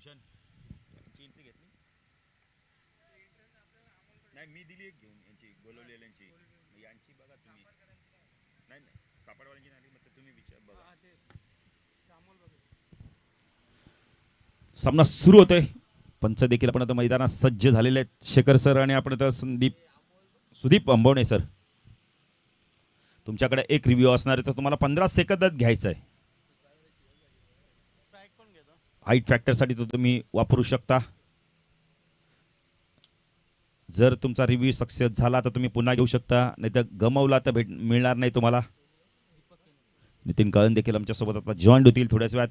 Bhushan entry घेतली नाही, मी दिली एक घेऊन यांची गोलवलेल्यांची. यांची बघा तुम्ही. नाही नाही, सापडवाल्यांची नाही, मग तुम्ही विचार बघा. सामना सुरू होतोय. पंच देखील आपण आता मैदानात सज्ज झालेले आहेत. शेखर सर आणि आपण आता सुदीप अंबवणे सर. तुमच्याकडे एक रिव्ह्यू असणार आहे, तर तुम्हाला 15 सेकंदात घ्यायचं आहे. हाईट फॅक्टरसाठी तो तुम्ही वापरू शकता. जर तुमचा रिव्ह्यू सक्सेस झाला तर तुम्ही पुन्हा घेऊ शकता, नाही तर गमवला तर मिळणार नाही तुम्हाला. नितीन कळन देखील आमच्यासोबत आता जॉईंट होतील थोड्याच वेळात.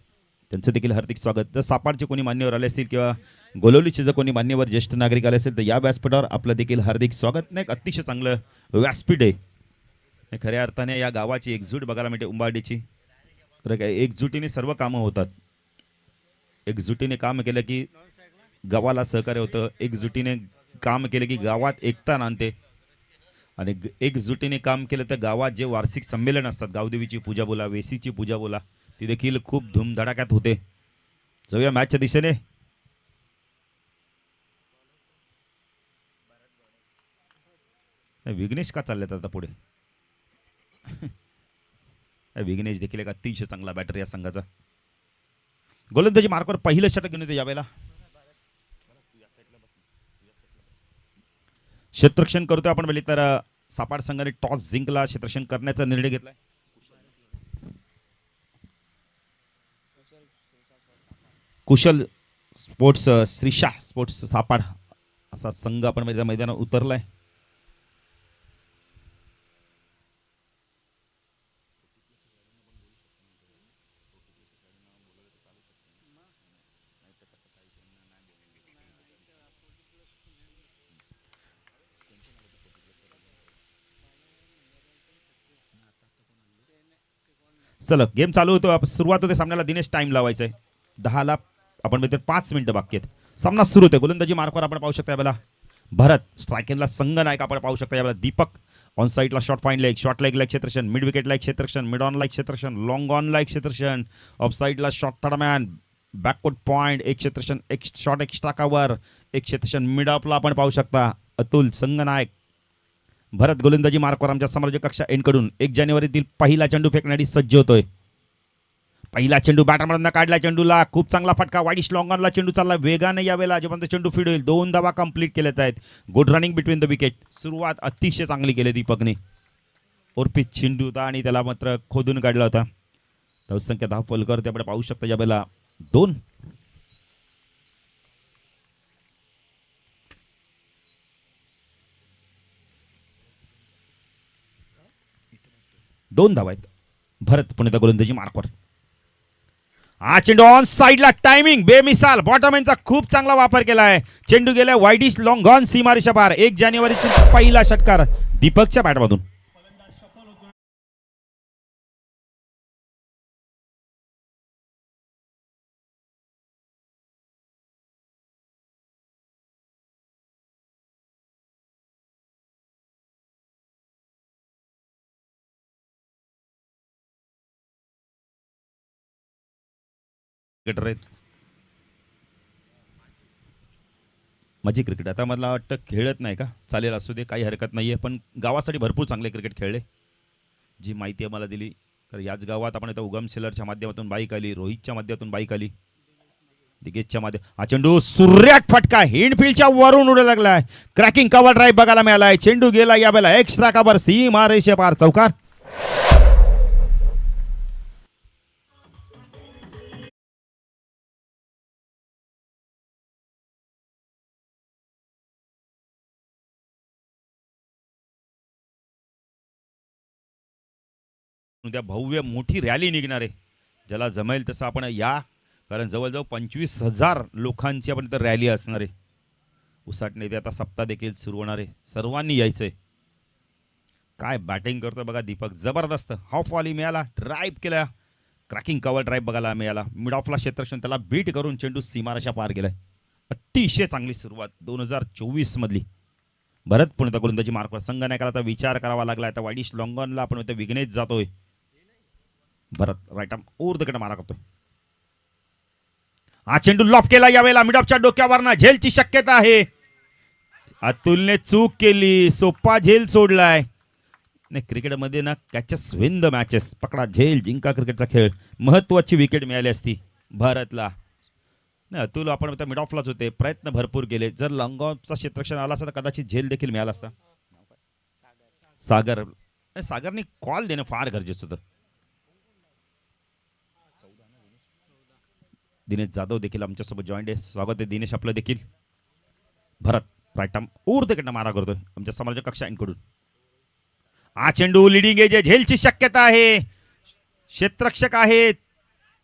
त्यांचं देखील हार्दिक स्वागत. जर सापाडचे कोणी मान्यवर आले असतील किंवा गोलवलीचे जर कोणी मान्यवर ज्येष्ठ नागरिक आले असेल तर या व्यासपीठावर आपलं देखील हार्दिक स्वागत. नाही, अतिशय चांगलं व्यासपीठ आहे. खऱ्या अर्थाने या गावाची एकजूट बघायला मिळते, उंबारडीची. खरं काय, एकजुटीने सर्व कामं होतात. एकजुटीने काम केलं की गावाला सहकार्य होतं. एकजुटीने काम केलं की गावात एकता नांदते. आणि एकजुटीने काम केलं तर गावात जे वार्षिक संमेलन असतात, गावदेवीची पूजा बोला, वेसीची पूजा बोला, ती देखील खूप धूमधडाक्यात होते. जाऊया मॅचच्या दिशेने. विघ्नेश का चाललेत आता पुढे? विघ्नेश देखील एक अतिशय चांगला बॅटर या संघाचा. गोलंदाजी मार्कवर पहिलं षटक घेऊन येते यावेळेला. क्षेत्ररक्षण करतोय आपण पहिली तर सापाड संघाने टॉस जिंकला, क्षेत्ररक्षण करण्याचा निर्णय घेतलाय. कुशल स्पोर्ट्स श्रीशा स्पोर्ट्स सापाड असा संघ आपण मैदानात उतरलाय. चला गेम चालू होतो. सुरुवात होते सामन्याला. दिनेश टाइम लावायचा आहे 10ला. आपण मित्र 5 मिनिटं बाकी आहेत. सामना सुरू होते. गोलंदाजी मार्कवर आपण पाहू शकता यावेळेला भरत. स्ट्रायकिंगला संघनायक आपण पाहू शकता यावेळेला दीपक. ऑन साईडला शॉर्ट फाईन लेग, शॉर्ट लेगला क्षेत्ररक्षण, मिड विकेटला क्षेत्ररक्षण, मिड ऑनला क्षेत्ररक्षण, लॉंग ऑनला क्षेत्ररक्षण, ऑफ साईडला शॉर्ट थर्डमॅन, बॅकवर्ड पॉईंट एक क्षेत्ररक्षण, एक शॉर्ट एक्स्ट्रा कव्हर, एक क्षेत्ररक्षण मिड ऑफला आपण पाहू शकता अतुल संघनायक. भरत गोलंदाजी मार्कवर आमच्या समालोचक कक्षा एनकडून 1 जानेवारीतील पहिला चेंडू फेकण्यासाठी सज्ज होतोय. पहिला चेंडू बॅटरमधून काढला. चेंडूला खूप चांगला फटका. वाईडिश लॉंग ऑनला चेंडू चालला वेगाने यावेळेला जेव्हा चेंडू फीड होईल. 2 धावा कंप्लीट केलेत आहेत. Good running between the wicket. सुरुवात अतिशय चांगली केली दीपकने. उर्फित चेंडू होता आणि त्याला मात्र खोदून काढला होता. धावसंख्या 10 फलकर त्याकडे पाहू शकता यावेळेला 2. धावा आहेत. भरत पुणे गोलंदाजी मार्कवर. हा चेंडू ऑन साइडला टायमिंग बेमिसाल. बॉटमॅनचा खूप चांगला वापर केलाय. चेंडू गेलाय वाईडिश लॉंग ऑन सीमारेषा पार. 1 जानेवारीचा पहिला षटकार दीपकच्या बॅटमधून. माझी क्रिकेट आता मला वाटतं खेळत नाही का, चालेल असू दे, काही हरकत नाही आहे. पण गावासाठी भरपूर चांगले क्रिकेट खेळले. जी माहिती आहे मला दिली तर याच गावात आपण आता उगम सेलरच्या माध्यमातून बाईक आली, रोहितच्या माध्यमातून बाईक आली, दिगेशच्या माध्यम. हा चेंडू सुर्याट फटका हिंडफील्डच्या वरून उडू लागलाय. क्रॅकिंग कव्हर ड्राईव्ह बघायला मिळालाय. चेंडू गेला यावेळेला एक्स्ट्रा कव्हर सीमारेषे पार चौकार. उद्या भव्य मोठी रॅली निघणार आहे. ज्याला जमेल तसं आपण या, कारण जवळजवळ 25,000 लोकांची आपण इथं रॅली असणार आहे. उसाट नेते आता सप्ताह देखील सुरू होणार आहे. सर्वांनी यायचंय. काय बॅटिंग करतो बघा दीपक, जबरदस्त. हाफ वॉली मिळाला, ड्राईव्ह केला, क्रॅकिंग कव्हर ड्राईव्ह बघायला मिळाला. मिड ऑफला क्षेत्ररक्षण त्याला बीट करून चेंडू सीमारेषा पार गेलाय. अतिशय चांगली सुरुवात 2024 मधली. भरत पुणे गोलंदाजी मार्कवर. संघनायकाला आता विचार करावा लागला. आता वाईडिश लॉंगॉनला आपण विघ्नेश जातोय. Bharat right arm over the cut मारा करतोय. हा चेंडू लॉप केला यावेळेला मिडॉपच्या डोक्यावरनं झेलची शक्यता आहे. अतुलने चूक केली, सोपा झेल सोडलाय. नाही क्रिकेटमध्ये ना कॅचेस विन द मॅचेस, पकडा झेल जिंका क्रिकेटचा खेळ. महत्वाची विकेट मिळाली असती भारतला. नाही अतुल आपण मिड ऑफलाच होते, प्रयत्न भरपूर केले. जर लॉंग ऑफचा क्षेत्ररक्षण आला असता तर कदाचित झेल देखील मिळाला असता. सागरने कॉल देणं फार गरजेचं होतं. दिनेश जाधव देखील आमच्यासोबत जॉईंट आहे. स्वागत आहे दिनेश आपलं देखील. भरत राईट आर्म ऊर्ध्वकडनं मारा करतोय आमच्या समालोचक कक्षा यांकडून. हा चेंडू लिडिंग एज, झेलची शक्यता आहे. क्षेत्ररक्षक आहेत.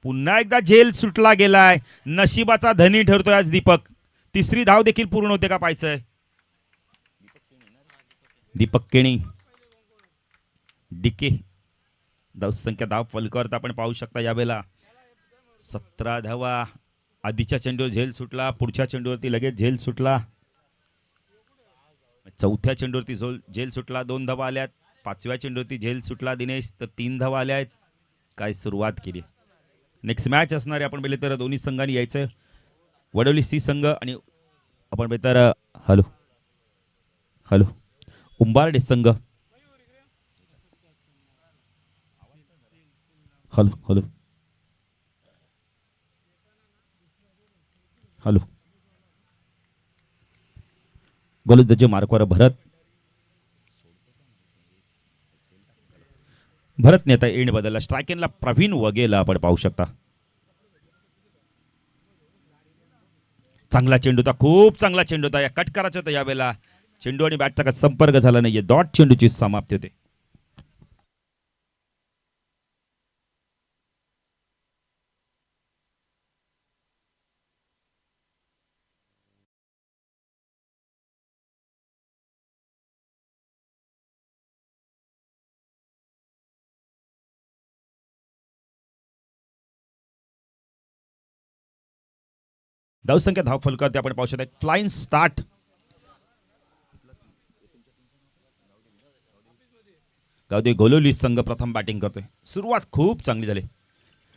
पुन्हा एकदा झेल सुटला गेलाय. नशिबाचा धनी ठरतोय आज दीपक. तिसरी धाव देखील पूर्ण होते का पाहायचंय. दीपक केणी डीके धावसंख्या धाव फलकावर आपण पाहू शकता यावेळेला 17 धावा. आधीच्या चेंडूवर झेल सुटला, पुढच्या चेंडूवरती लगेच झेल सुटला, चौथ्या चेंडूवरती झेल सुटला, 2 धावा आल्यात. 5व्या चेंडूवरती झेल सुटला दिनेश, तर 3 धावा आल्या आहेत. काय सुरुवात केली. नेक्स्ट मॅच असणारे आपण पहिले तर दोन्ही संघांनी यायचं. वडोली सी संघ आणि आपण पहिले तर हॅलो हॅलो उंबारडे संघ. हॅलो हॅलो हॅलो गोलंदाजी मार्कवर भरतने आता एंड बदलला. स्ट्रायकिंगला प्रवीण वगेला आपण पाहू शकता. चांगला चेंडू होता, खूप चांगला चेंडू होता. या कट करायचं होतं यावेळेला. चेंडू आणि बॅटचा संपर्क झाला नाहीये. डॉट चेंडूची समाप्ती होते. धावसंख्या धाव फलकावरती आपण पाहू शकता. Flying start. गावदे गोलोली संघ प्रथम बॅटिंग करतोय. सुरुवात खूप चांगली झाली.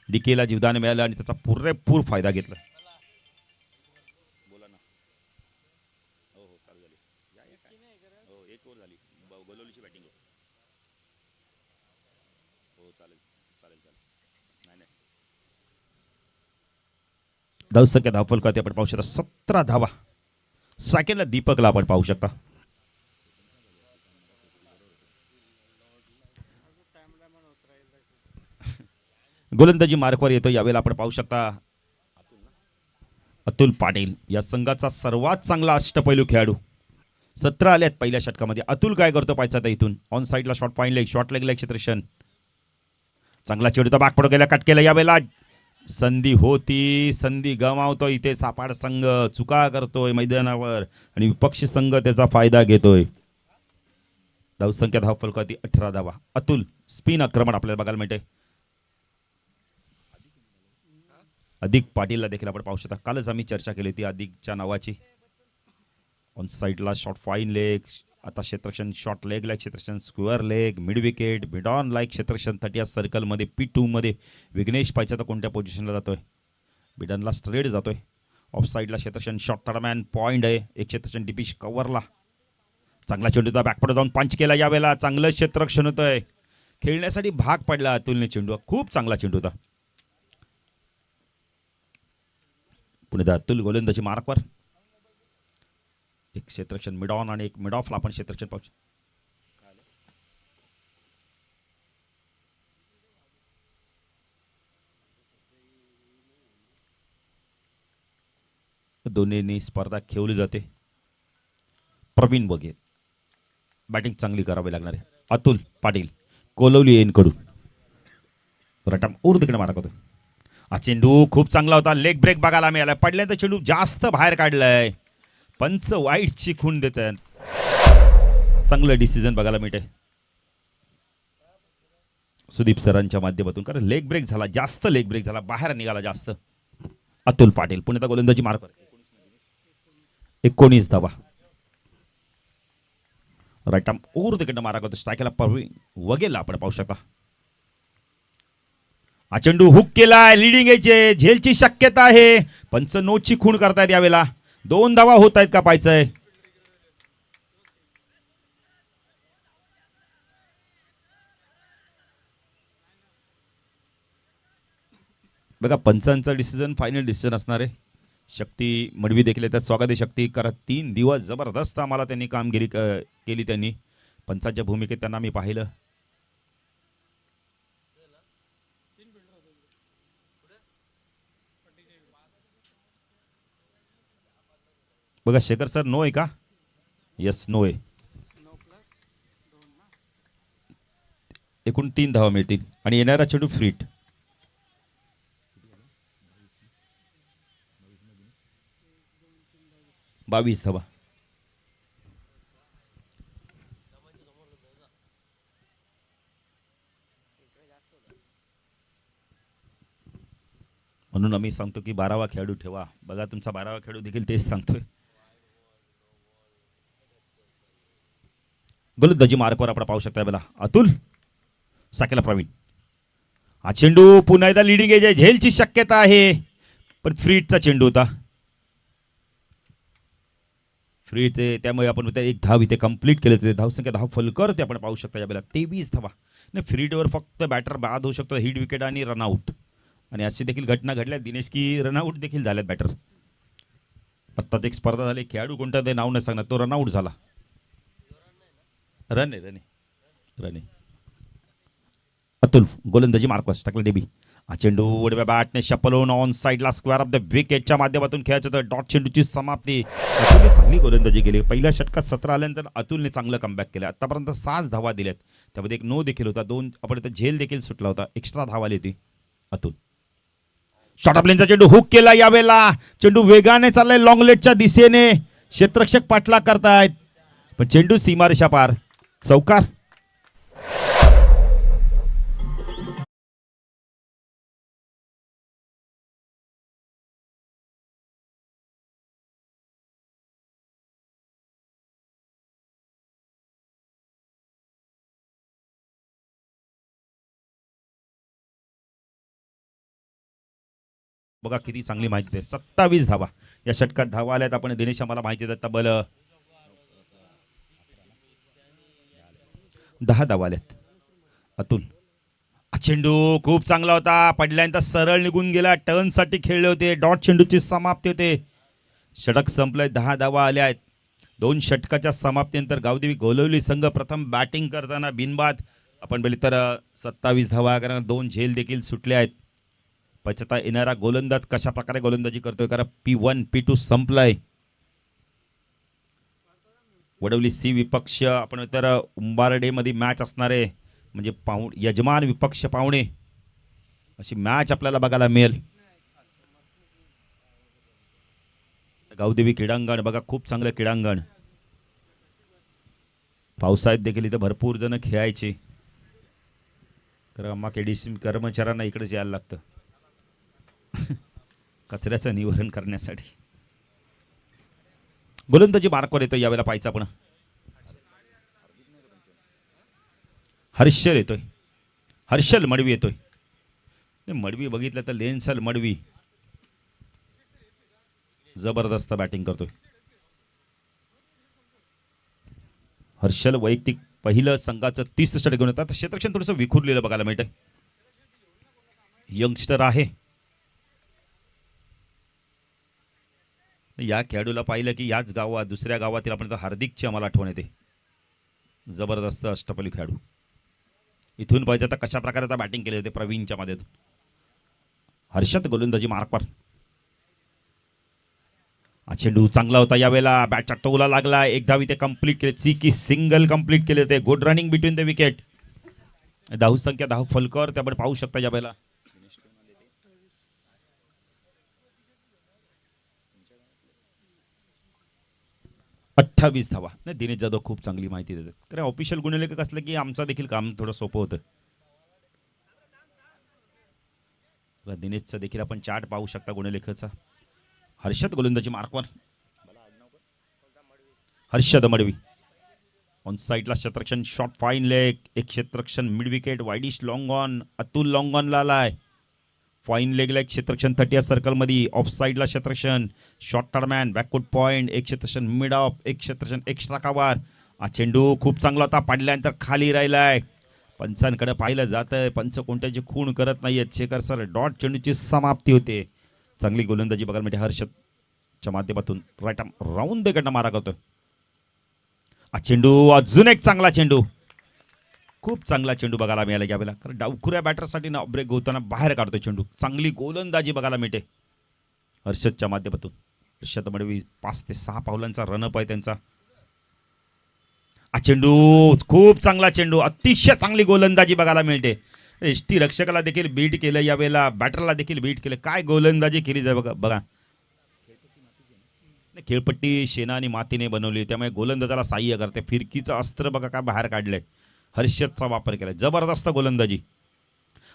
डीकेला जीवदान मिळालं आणि त्याचा पुरेपूर फायदा घेतला. धावसंख्या धाव फलकावरती आपण पाहू शकता 17 धावा. सेकंडला दीपकला आपण पाहू शकता. गोलंदाजी मार्कवर येतो यावेळेला आपण पाहू शकता. अतुल पाटील या संघाचा सर्वात चांगला अष्टपैलू खेळाडू. 17 आले आहेत पहिल्या षटकामध्ये. अतुल काय करतो पाहायचा आता इथून. ऑन साईडला शॉर्ट फाईन लेग, शॉर्ट लेगला क्षेत्ररक्षण. चांगला चेंडू तर बाग पडू गेला, कट केला. यावेळेला संधी होती, संधी गमावतो इथे सापाड संघ. चुका करतोय मैदानावर आणि विपक्षी संघ त्याचा फायदा घेतोय. धावसंख्या धाव फलकावरती 18 धावा. अतुल स्पिन आक्रमण आपल्याला बघायला मिळते. अधिक पाटीलला देखील आपण पाहू शकता. कालच आम्ही चर्चा केली होती अधिकच्या नावाची. ऑन साईडला शॉर्ट फाईन लेग, आता क्षेत्ररक्षण शॉर्ट लेग लाईक क्षेत्ररक्षण, square leg, mid wicket, mid on like क्षेत्ररक्षण, 30 सर्कलमध्ये P2 मध्ये. विघ्नेश पाहिजे तर कोणत्या पोझिशनला जातोय. मिडनला स्ट्रेट जातोय. ऑफ साईडला क्षेत्ररक्षण शॉर्ट थर्डमॅन पॉईंट आहे. एक क्षेत्ररक्षण डिपिश कव्हरला. चांगला चेंडू होता, बॅकपड जाऊन पंच केला. यावेळेला चांगलं क्षेत्ररक्षण होतंय. खेळण्यासाठी भाग पडला अतुलने चेंडू. खूप चांगला चेंडू होता. पुणे अतुल गोलंदाजी मार्कवर. एक क्षेत्ररक्षण मिड ऑन आणि एक मिड ऑफला आपण क्षेत्ररक्षण पाहू. दोन्हींनी स्पर्धा खेळली जाते. प्रवीण वगैरे बॅटिंग चांगली करावी लागणार आहे. अतुल पाटील कोलवली येनकडून रटाम उर्दकडे मारक होतो. हा चेंडू खूप चांगला होता. लेग ब्रेक बघायला मिळाला. पडल्यानंतर चेंडू जास्त बाहेर काढलाय. पंच वाईटची खूण देत आहेत. चांगलं डिसिजन बघायला मिळते सुदीप सरांच्या माध्यमातून. कारण लेग ब्रेक झाला, जास्त लेग ब्रेक झाला, बाहेर निघाला जास्त. अतुल पाटील पुण्याचा गोलंदाजी मार्कवर 19 धावा. राईट आर्म ओव्हर तिकडनं मारा करतो. स्ट्रायकला प्रवीण वगेला आपण पाहू शकता. हा चेंडू हुक केलाय, लिडिंग यायचे, झेलची शक्यता आहे. पंच नोची खूण करतायत यावेळेला. 2 धावा होत आहेत का पाहायचंय. बघा पंचांचं डिसिजन फायनल डिसिजन असणार आहे. शक्ती मडवी देखील येतात. स्वागत आहे शक्ती. कारण 3 दिवस जबरदस्त आम्हाला त्यांनी कामगिरी केली. त्यांनी पंचांच्या भूमिकेत त्यांना मी पाहिलं. बघा शेखर सर नो आहे का. यस नो आहे. एकूण 3 धावा मिळतील आणि येणारा चेंडू फ्रीट. बावीस धावा. म्हणून आम्ही सांगतो की 12वा खेळाडू ठेवा. बघा तुमचा 12वा खेळाडू देखील तेच सांगतोय. गोलंदाजी मार्कवर आपण पाहू शकता. बघा अतुल साकेला प्रवीण. हा चेंडू पुन्हा एकदा लिडिंग एज आहे. झेलची शक्यता आहे पण फ्रीटचा चेंडू होता. फ्रीट त्यामुळे आपण एक धाव इथे कंप्लीट केले. ते धावसंख्या 10 फलकर ते आपण पाहू शकता. यावेळेला 23 धावा. नाही फ्रीटवर फक्त बॅटर बाद होऊ शकतो. हिट विकेट आणि रनआउट. आणि अशी देखील घटना घडल्या दिनेश की रनआउट देखील झाल्यात बॅटर. आत्ताच एक स्पर्धा झाली. खेळाडू कोणता ते नाव नाही सांगणार. तो रनआउट झाला. रन अतुल गोलंदाजी मार्कस टाकला डेबी. हा चेंडू उडव्या बॅटने शपलवून ऑन साईडला स्क्वेअर ऑफ द विकेटच्या माध्यमातून खेळायचं तर डॉट चेंडूची समाप्ती. अतुलने चांगली गोलंदाजी केली. पहिल्या षटकात 17 आल्यानंतर अतुलने चांगलं कमबॅक केलं. आतापर्यंत 6 धावा दिल्यात. त्यामध्ये एक नो देखील होता. 2 आपण इथं झेल देखील सुटला होता. एक्स्ट्रा धावा आली होती. अतुल शॉर्ट ऑफ लेनचा चेंडू हुक केला. यावेळेला चेंडू वेगाने चाललाय लॉंगलेटच्या दिशेने. क्षेत्ररक्षक पाठलाग करतायत पण चेंडू सीमारेषा पार. चौकार. बघा किती चांगली माहिती आहे. 27 धावा या षटकात धावा आल्यात. आपण दिनेश आम्हाला माहिती देत तब्बल 10 धावा आल्यात. अतुल चेंडू खूप चांगला होता. पडल्यानंतर सरळ निघून गेला. टर्न साठी खेळले होते. डॉट चेंडूची समाप्ती होते. षटक संपलंय. 10 धावा आल्या आहेत. 2 षटकाच्या समाप्तीनंतर गावदेवी गोलवली संघ प्रथम बॅटिंग करताना बिनबाद आपण बघितलं तर 27 धावा. कारण 2 झेल देखील सुटले आहेत. पचता येणारा गोलंदाज कशा प्रकारे गोलंदाजी करतोय. कारण P1 P2 संपलाय. वडवली सी विपक्ष आपण तर उंबारडे मध्ये मॅच असणारे म्हणजे यजमान विपक्ष पाहुणे अशी मॅच आपल्याला बघायला मिळेल. गावदेवी क्रीडांगण बघा खूप चांगलं क्रीडांगण. पावसाळ्यात देखील इथं भरपूर जण खेळायचे. कारण आम्हा केडीसी कर्मचाऱ्यांना इकडेच यायला लागतं कचऱ्याचं निवारण करण्यासाठी. गोलंदाजी मार्कवर येतोय. यावेळेला पाहायचं आपण हर्षल येतोय. हर्षल मडवी येतोय. मडवी बघितलं तर लेन्सल मडवी जबरदस्त बॅटिंग करतोय. हर्षल वैयक्तिक पहिलं संघाचं 30 षटक घेऊन येतात. क्षेत्ररक्षण थोडंसं विखुरलेलं बघायला मिळतंय. यंगस्टर आहे. या खेळाडूला पाहिलं की याच गावात दुसऱ्या गावातील आपण हार्दिकची आम्हाला आठवण येते. जबरदस्त अष्टपैलू खेळाडू. इथून पाहिजे तर कशा प्रकारे आता बॅटिंग केले होते प्रवीणच्या मध्ये. हर्षद गोलंदाजी मार्कवर. चेंडू चांगला होता. यावेळेला बॅटच्या टोला लागला. एक धाव इथे कंप्लीट केले. की सिंगल कंप्लीट केले होते. Good running between the wicket. धाव संख्या 10 फलकर ते आपण पाहू शकता. यावेळेला 28 धावा. नाही दिनेश जाधव खूप चांगली माहिती देतात. कारण ऑफिशियल गुणलेखक असलं की आमचं देखील काम थोडं सोपं होतं. दिनेशचं देखील आपण चार्ट पाहू शकता गुणलेखचा. हर्षद गोलंदाजी मार्कवर. हर्षद मडवी ऑन साइडला क्षेत्ररक्षण शॉट फाईन लेग. एक क्षेत्ररक्षण mid wicket widish long on. Atul long ऑनला आलाय. फाईन लेगला एक क्षेत्रक्षण 30 सर्कलमध्ये, ऑफ साईडला क्षेत्रक्षण, शॉर्ट टर्मॅन, बॅकवर्ड पॉईंट एक क्षेत्रक्षण, मिड ऑफ एक क्षेत्रक्षण, एक्स्ट्रा कव्हर. हा चेंडू खूप चांगला होता, पाडल्यानंतर खाली राहिलाय. पंचांकडे पाहिलं जातंय, पंच कोणत्याची खूण करत नाहीयेत. शेखर सर डॉट चेंडूची समाप्ती होते. चांगली गोलंदाजी बघायला मिळते हर्षदच्या माध्यमातून. राईट आर्म राऊंड देकडनं मारा करतोय. हा चेंडू अजून एक चांगला चेंडू, खूप चांगला चेंडू बघायला मिळाला यावेळेला, कारण डावखुऱ्या बॅटरसाठी ना ब्रेक होताना बाहेर काढतो चेंडू. चांगली गोलंदाजी बघायला मिळते हर्षदच्या माध्यमातून. हर्षद मडवी 5 ते 6 पावलांचा रनअप आहे त्यांचा. हा चेंडू खूप चांगला चेंडू, अतिशय चांगली गोलंदाजी बघायला मिळते. एसटी रक्षकाला देखील बीट केलं यावेळेला, बॅटरला देखील बीट केलं. काय गोलंदाजी केली जाय बघा बघा. खेळपट्टी शेना आणि मातीने बनवली, त्यामुळे गोलंदाजाला सहाय्य करते. फिरकीचं अस्त्र बघा काय बाहेर काढलंय, हर्षदचा वापर केलाय. जबरदस्त गोलंदाजी.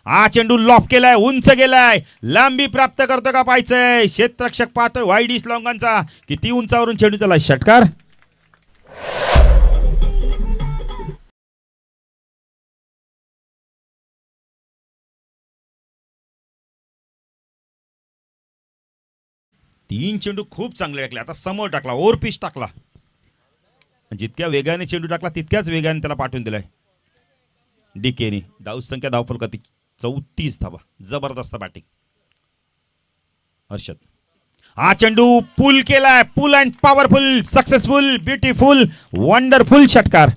हा चेंडू लॉफ केलाय, उंच गेलाय, लांबी प्राप्त करतो का पाहायचंय. क्षेत्ररक्षक पाहतोय वाईड इस लॉंगांचा, किती उंचावरून चेंडू त्याला षटकार. तीन चेंडू खूप चांगले टाकले. आता समोर टाकला, ओव्हर पिच टाकला. जितक्या वेगाने चेंडू टाकला तितक्याच वेगाने त्याला पाठवून दिलाय डीकेने. धाव संख्या धावफलकात 34 धावा. जबरदस्त बॅटिंग हर्षद. हा चेंडू पुल केलाय, pull and powerful, successful, beautiful, wonderful षटकार.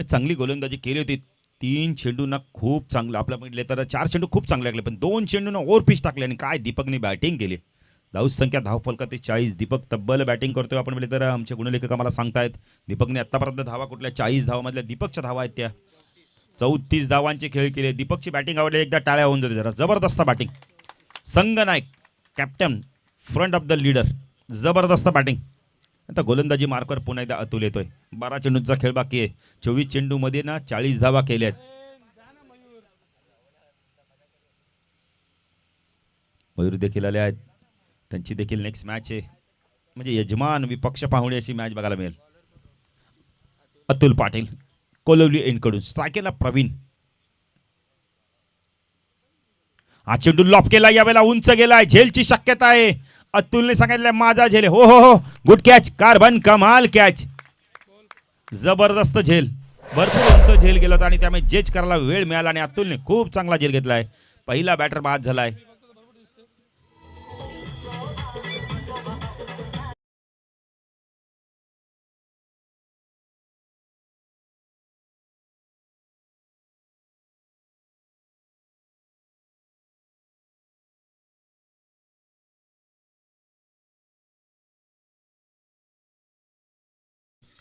चांगली गोलंदाजी केली होती. 3 चेंडूंना खूप चांगलं आपल्या म्हटले तर 4 चेंडू खूप चांगले लागले, पण 2 चेंडूंना ओव्हर पिच टाकले. आणि काय दीपकने बॅटिंग केली. धाव संख्या धावफलकात 40. दीपक तब्बल बॅटिंग करतोय. आपण म्हटले तर आमचे गुणलेखक आम्हाला सांगतायत दीपकने आतापर्यंत धावा कुठल्या 40 धावामधल्या दीपकच्या धावा आहेत त्या. 34 धावांचे खेळ केले. दीपकची बॅटिंग आवडली, एकदा टाळ्या होऊन जाते जरा. जबरदस्त बॅटिंग. संघनायक captain front of the leader, जबरदस्त बॅटिंग. आता गोलंदाजी मार्कवर पुन्हा एकदा अतुल येतोय. 12 चेंडूंचा खेळ बाकी आहे. 24 चेंडूमध्ये ना 40 धावा केल्या आहेत. मयूर देखील आले आहेत. त्यांची देखील नेक्स्ट मॅच आहे, म्हणजे यजमान विपक्ष पाहुणे अशी मॅच बघायला मिळेल. अतुल पाटील कोलवली एंडकडून. स्ट्रायकेला प्रवीण. हा चेंडू लॉफ केला, यावेळेला उंच गेलाय, झेलची शक्यता आहे. अतुलने सांगितलं माझा झेल. हो हो हो, गुड कॅच, कार्बन कमाल कॅच. जबरदस्त झेल, भरपूर उंच झेल गेला होता आणि त्यामुळे जेच करायला वेळ मिळाला आणि अतुलने खूप चांगला झेल घेतलाय. पहिला बॅटर बाद झालाय.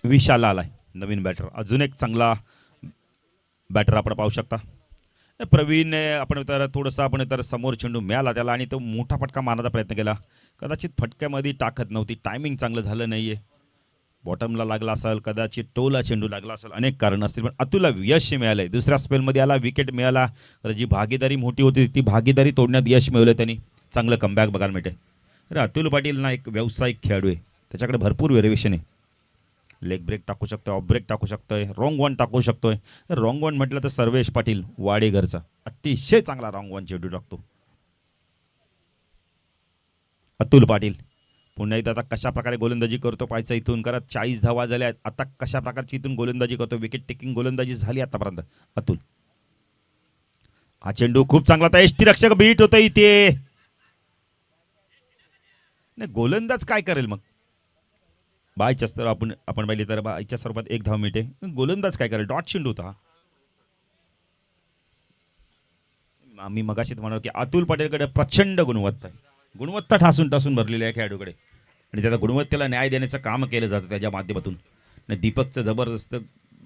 विशाल आलाय नवीन बॅटर, अजून एक चांगला बॅटर आपण पाहू शकता. प्रवीण आपण तर थोडंसं आपण तर समोर चेंडू मिळाला त्याला आणि तो मोठा फटका मारण्याचा प्रयत्न केला. कदाचित फटक्यामध्ये टाकत नव्हती, टायमिंग चांगलं झालं नाहीये. बॉटमला लागला असेल, कदाचित टोला चेंडू लागला असेल, अनेक कारण असतील, पण अतुलला यश मिळालंय. दुसऱ्या स्पेलमध्ये आला, विकेट मिळाला. तर जी भागीदारी मोठी होती ती भागीदारी तोडण्यात यश मिळवलं त्यांनी. चांगलं कमबॅक बघायला मिळते. अरे अतुल पाटील ना एक व्यावसायिक खेळाडू आहे, त्याच्याकडे भरपूर व्हेरिएशन आहे. लेग ब्रेक टाकू शकतोय, ऑफ ब्रेक टाकू शकतोय, रॉंग वन टाकू शकतोय. रॉंग वन म्हटलं तर सर्वेश पाटील वाडेघरचा अतिशय चांगला रॉंग वन चेंडू टाकतो अतुल पाटील. पुन्हा एकदा आता कशा प्रकारे गोलंदाजी करतो पाहायचं इथून. करत 40 धावा झाल्या आहेत. आता कशा प्रकारची इथून गोलंदाजी करतो, विकेट टेकिंग गोलंदाजी झाली आतापर्यंत अतुल. हा चेंडू खूप चांगला होता, यष्टीरक्षक बीट होतं इथे. नाही गोलंदाज काय करेल मग, बायच्या तर आपण आपण पाहिले तर बायच्या स्वरूपात एक धाव मिळते. गोलंदाज काय करेल, डॉट चेंडू होता. आम्ही मगाशीच म्हणालो की अतुल पटेलकडे प्रचंड गुणवत्ता आहे, गुणवत्ता ठासून ठासून भरलेली आहे खेळाडूकडे, आणि त्याच्या गुणवत्तेला न्याय देण्याचं काम केलं जातं त्याच्या माध्यमातून. आणि दीपकचं जबरदस्त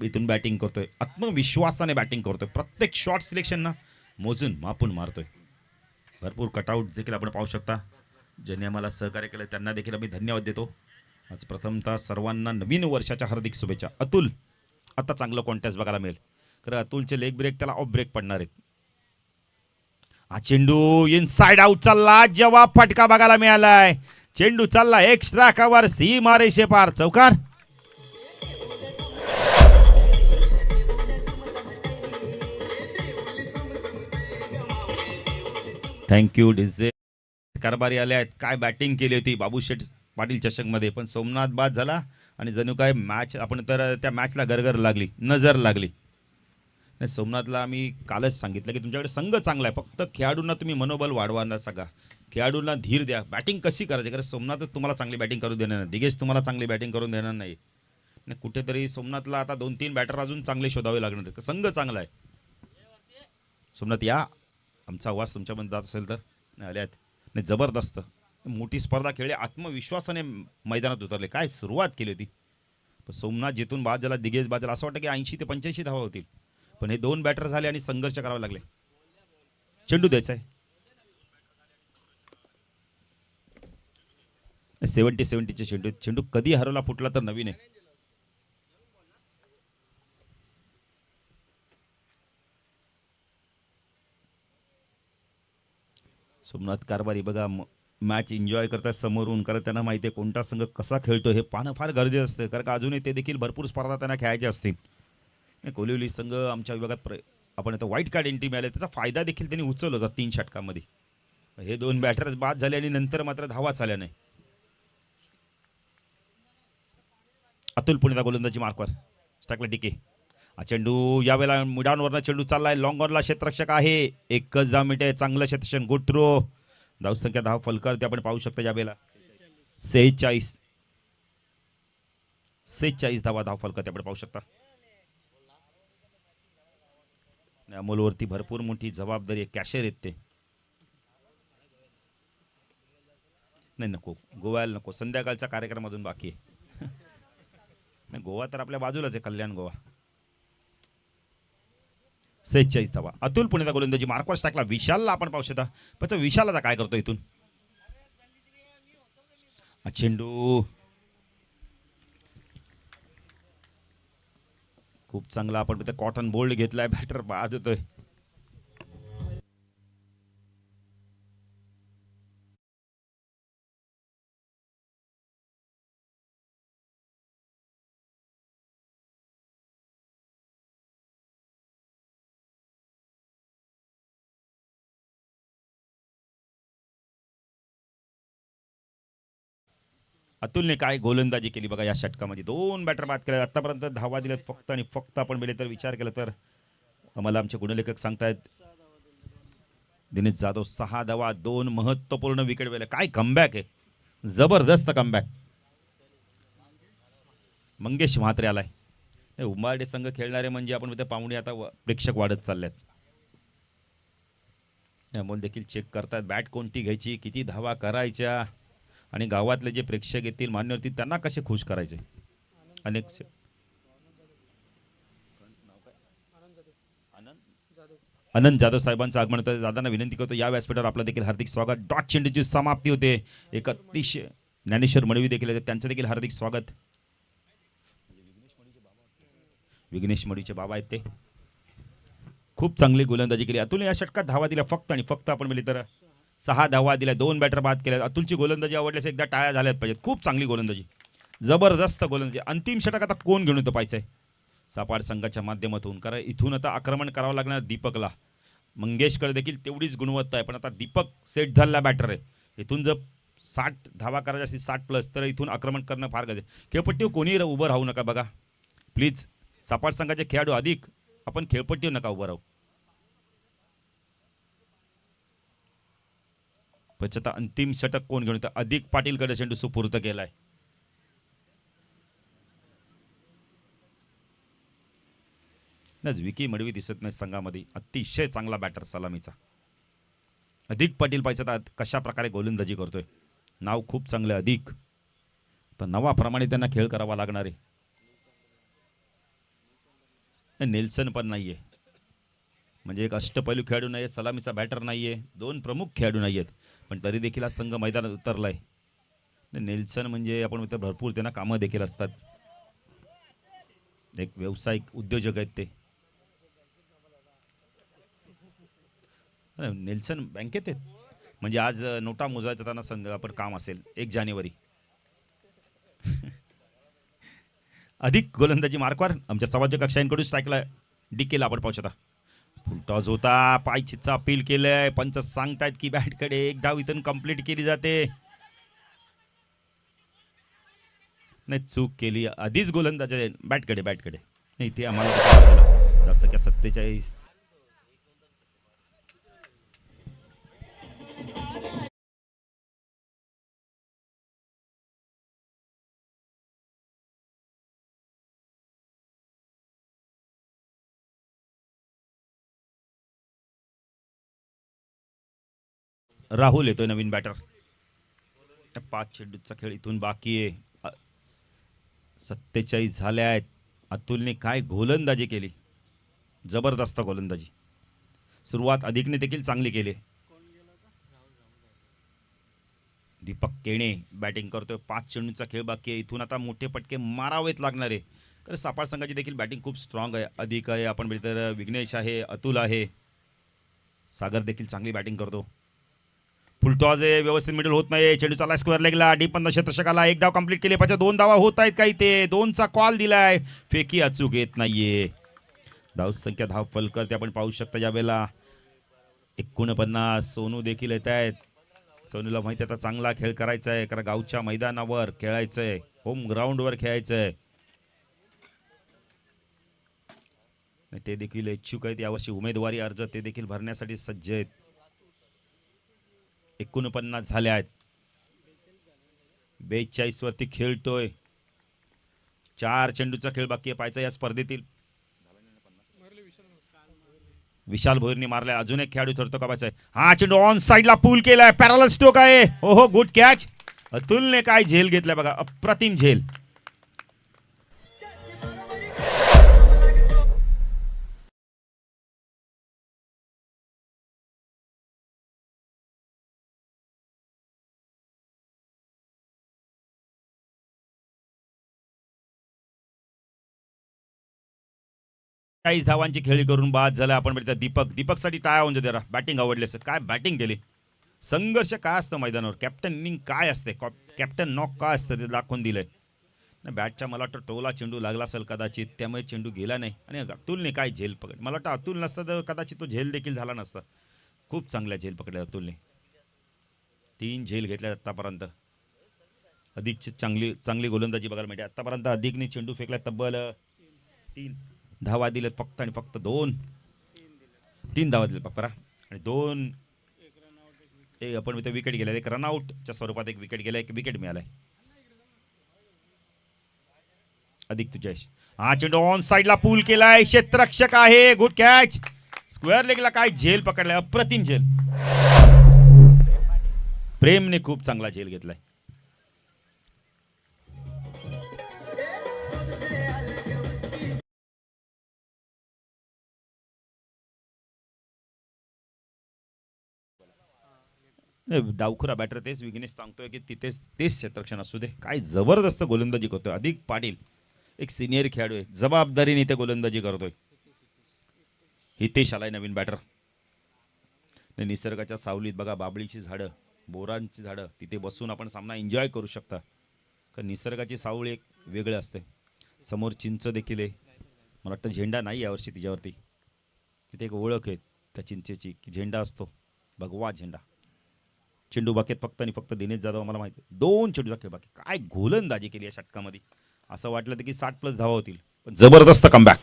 इथून बॅटिंग करतोय, आत्मविश्वासाने बॅटिंग करतोय, प्रत्येक शॉट सिलेक्शन ना मोजून मापून मारतोय. भरपूर कटआउट देखील आपण पाहू शकता. ज्यांनी आम्हाला सहकार्य केलं त्यांना देखील आम्ही धन्यवाद देतो. आज प्रथमतः सर्वांना नवीन वर्षाच्या हार्दिक शुभेच्छा. अतुल आता चांगलं कॉन्टेस्ट बघायला मिळेल, कारण अतुलचे लेग ब्रेक त्याला ऑफ ब्रेक पडणार आहेत. हा चेंडू इनसाइड आउट चालला, जवाब फटका बघायला मिळालाय. चेंडू चालला एक्स्ट्रा कव्हर, सीमारेषे पार, चौकार. Thank you DJ. कारभारी आले आहेत, काय बॅटिंग केली होती बाबूशेठ पाटील चषकमध्ये, पण सोमनाथ बाद झाला आणि जणू काय मॅच आपण तर त्या मॅचला गरगर लागली, नजर लागली. नाही सोमनाथला आम्ही कालच सांगितलं की तुमच्याकडे संघ चांगला आहे, फक्त खेळाडूंना तुम्ही मनोबल वाढवायला सांगा, खेळाडूंना धीर द्या, बॅटिंग कशी करायची, कारण सोमनाथच तुम्हाला चांगली बॅटिंग करून देणार नाही, दिगेश तुम्हाला चांगली बॅटिंग करून देणार नाही. नाही कुठेतरी सोमनाथला आता 2-3 बॅटर अजून चांगले शोधावे लागणार, संघ चांगला आहे. सोमनाथ या, आमचा आवाज तुमच्यामध्ये जात असेल तर. नाही आले आहेत, नाही जबरदस्त मोठी स्पर्धा खेळली, आत्मविश्वासाने मैदानात उतरले, काय सुरुवात केली होती. पण सोमनाथ जिथून बाद झाला, दिगेश बाद झाला, असं वाटतं की 80 ते 85 धावा होतील, पण हे 2 बॅटर झाले आणि संघर्ष करावे लागले. चेंडू द्यायचा आहे, 70-70चे चेंडू. चेंडू कधी हरवला फुटला तर नवीन आहे. सोमनाथ कारभारी बघा मॅच एन्जॉय करतात समोरून, कारण त्यांना माहिती आहे कोणता संघ कसा खेळतो हे पाहणं फार गरजेचं असतं, कारण का अजूनही ते देखील भरपूर स्पर्धा त्यांना खेळायच्या असतील. कोलिवली संघ आमच्या विभागात आपण आता व्हाईट कार्ड एंट्री मिळाले, त्याचा फायदा देखील त्यांनी उचलला होता 3 षटकामध्ये. हे 2 बॅटर बाद झाले आणि नंतर मात्र धावाच आल्या नाही. अतुल पुणेचा गोलंदाजी मार्कवर स्टॅकला टिके. हा चेंडू यावेळेला मिडानवरनं चेंडू चाललाय, लॉंग ऑनला क्षेत्ररक्षक आहे, एकच धाव मिनिटे, चांगलं क्षेत्ररक्षण, गुड थ्रो. धावसंख्या 10 फलकर ते आपण पाहू शकता यावेळेला 46 धाव फलकर ते आपण पाहू शकता. अमोलवरती भरपूर मोठी जबाबदारी आहे, कॅशर आहेत ते. नाही नको गोव्याला नको, संध्याकाळचा कार्यक्रम अजून बाकी आहे. नाही गोवा तर आपल्या बाजूलाच आहे, कल्याण गोवा. 46 धावा. अतुल पुणेचा गोलंदाजी मार्कवर टाकला, विशालला आपण पाहू शकता, पण विशाल आता काय करतो इथून. चेंडू खूप चांगला, आपण कॉटन बोल्ड घेतलाय, बॅटर बाद होतोय. अतुलने काय गोलंदाजी केली बघा या षटकामध्ये, 2 बॅटर बाद केले, आतापर्यंत धावा दिल्यात फक्त आणि फक्त. आपण बेले तर विचार केला तर आम्हाला आमचे गुणलेखक सांगतायत दिनेश जाधव 6 धावा, 2 महत्त्वपूर्ण विकेट वेळे, काय कमबॅक आहे, जबरदस्त कमबॅक. मंगेश म्हात्रे आलाय. उंबारडे संघ खेळणारे म्हणजे आपण पाहुणे आता प्रेक्षक वाढत चालल्यात, त्यामुळे देखील चेक करतात बॅट कोणती घ्यायची, किती धावा करायच्या, आणि गावातले जे प्रेक्षक येतील मान्यवरती त्यांना कसे खुश करायचे. अनंत जाधव साहेबांचं आगमन होतं. दादांना विनंती करतो या व्यासपीठावर आपलं देखील हार्दिक स्वागत. डॉट चेंडूची समाप्ती होते. एक अतिशय ज्ञानेश्वर मडवी देखील आहेत, त्यांचं देखील हार्दिक स्वागत. विघ्नेश मडवीचे बाबा आहेत ते. खूप चांगली गोलंदाजी केली अतुल. या षटकात धावा दिल्या फक्त आणि फक्त आपण मिळली तर 6 धावा दिल्या, 2 बॅटर बाद केल्या. अतुलची गोलंदाजी आवडल्यास एकदा टाळ्या झाल्यात पाहिजेत. खूप चांगली गोलंदाजी, जबरदस्त गोलंदाजी. अंतिम षटक आता कोण घेऊन येतो पाहिजे सापाड संघाच्या माध्यमातून, कारण इथून आता आक्रमण करावं लागणार दीपकला. मंगेशकडे देखील तेवढीच गुणवत्ता आहे, पण आता दीपक सेट झालेला बॅटर आहे. इथून जर 60 धावा करायच्या असतील 60+, तर इथून आक्रमण करणं फार गरजेचं. खेळपट्टीवर कोणीही उभं राहू नका बघा प्लीज. सापाड संघाचे खेळाडू अधिक आपण खेळपट्टीवर नका उभं राहू. पचता अंतिम षटक कोण घेऊन येतं? अधिक पाटीलकडे चेंडू सुपूर्त केलाय. विकी मडवी दिसत नाही संघामध्ये. अतिशय चांगला बॅटर सलामीचा अधिक पाटील पाहिजे. कशा प्रकारे गोलंदाजी करतोय. नाव खूप चांगलं अधिक, पण नावाप्रमाणे त्यांना खेळ करावा लागणार आहे. नेल्सन पण नाहीये, म्हणजे एक अष्टपैलू खेळाडू नाहीये, सलामीचा बॅटर नाहीये, 2 प्रमुख खेळाडू नाहीयेत, पण तरी देखील हा संघ मैदानात उतरलाय. नेल्सन म्हणजे आपण भरपूर त्यांना कामं देखील असतात. एक व्यावसायिक उद्योजक आहेत ते. नेल्सन बँकेत आहेत, म्हणजे आज नोटा मोजायचा त्यांना संघ आपण काम असेल 1 जानेवारी. अधिक गोलंदाजी मार्कवर आमच्या सवाज्य कक्षांकडून स्ट्राईकला केला आपण पाहू शकता. फुलटॉस होता, पायचीचा अपील केलंय. पंच सांगतायत की बॅटकडे 1 धाव इथून कंप्लीट केली जाते. नाही, चूक केली. आधीच गोलंदाज बॅटकडे नाही, ते आम्हाला जास्त क्या 47. राहुल येतोय नवीन बॅटर. 5 चेंडूचा खेळ इथून बाकी आहे. 47 झाल्या आहेत. अतुलने काय गोलंदाजी केली, जबरदस्त गोलंदाजी. सुरुवात अधिकने देखील चांगली केली. दीपक केणे बॅटिंग करतोय. 5 चेंडूचा खेळ बाकी आहे. इथून आता मोठे पटके मारावेत लागणार आहे, कारण सापाड संघाची देखील बॅटिंग खूप स्ट्रॉंग आहे. अधिक आहे, आपण तर विघ्नेश आहे, अतुल आहे, सागर देखील चांगली बॅटिंग करतो. फुलटॉस आहे, व्यवस्थित मिडल होत नाही. चेंडू चाला स्क्वेअर लेगला, डीप 15 षटकाला 1 धाव कंप्लीट केली पाहिजे. 2 धावा होत आहेत काही ते 2चा कॉल दिलाय. फेकी अचूक येत नाहीये. धाव संख्या धाव फलक ते आपण पाहू शकता. यावेळेला 49. सोनू देखील येत आहेत. सोनूला माहिती आता चांगला खेळ करायचा आहे, कारण गावच्या मैदानावर खेळायचंय, होम ग्राउंडवर खेळायचंय. ते देखील इच्छुक आहेत यावर्षी उमेदवारी अर्ज ते देखील भरण्यासाठी सज्ज आहेत. 49 झाल्या आहेत. 42 वरती खेळतोय. 4 चेंडूचा खेळ बाकी आहे पाहायचा या स्पर्धेतील. विशाल भोईरने मारलाय. अजून एक खेळाडू ठरतो का पाहायचा. हा चेंडू ऑन साइडला पूल केलाय. पॅरलल स्ट्रोक आहे. हो गुड कॅच. अतुलने काय झेल घेतलाय बघा, अप्रतिम झेल. धावांची खेळी करून बाद झाला. आपण म्हणतो दीपकसाठी टाळ्या होऊन जरा बॅटिंग आवडली असं. काय बॅटिंग केली. संघर्ष काय असतं मैदानावर, कॅप्टन इनिंग काय असते, कॅप्टन नॉक काय असतं ते दाखवून दिलंय. बॅटच्या मला वाटतं टोला चेंडू लागला असेल कदाचित, त्यामुळे चेंडू गेला नाही. आणि अतुलने काय झेल पकड, मला वाटतं अतुल नसतं तर कदाचित तो झेल देखील झाला नसता. खूप चांगल्या झेल पकडल्या अतुलने. 3 झेल घेतल्या आतापर्यंत. अधिकची चांगली गोलंदाजी बघायला मिळते आतापर्यंत. अधिकने चेंडू फेकला तब्बल 3 धावा दिलेत फक्त आणि फक्त 3 धावा दिले पप्परा आणि 2 आपण विकेट गेला. एक रनआउटच्या स्वरूपात एक विकेट गेला, एक विकेट मिळालाय. अधिक तुझ्याश हा चेंडू ऑन साइडला पूल केलाय. क्षेत्ररक्षक आहे. Good catch. स्क्वेअर लेगला काय झेल पकडलाय, अप्रतिम झेल. प्रेमने खूप चांगला झेल घेतलाय. नाही, डावखुरा बॅटर तेच विघ्नेश सांगतोय की तिथेच तेच क्षेत्ररक्षण असू दे. काय जबरदस्त गोलंदाजी करतोय अधिक पाटील. एक सिनियर खेळाडू आहे, जबाबदारीने इथे गोलंदाजी करतोय. हितेश आलाय नवीन बॅटर. निसर्गाच्या सावलीत बघा बाबळीची झाडं, बोरांची झाडं, तिथे बसून आपण सामना एन्जॉय करू शकता. कारण निसर्गाची सावळी एक वेगळं असते. समोर चिंच देखील आहे. मला वाटतं झेंडा नाही यावर्षी तिच्यावरती. तिथे एक ओळख आहे त्या चिंचेची की झेंडा असतो, भगवा झेंडा. चेंडू बाकीत फक्त आणि फक्त दिनेश जाधव मला माहिती आहे. 2 चेंडू बाकी बाकी. काय गोलंदाजी केली या षटकामध्ये. असं वाटलं होतं की 60+ धावा होतील, पण जबरदस्त कमबॅक.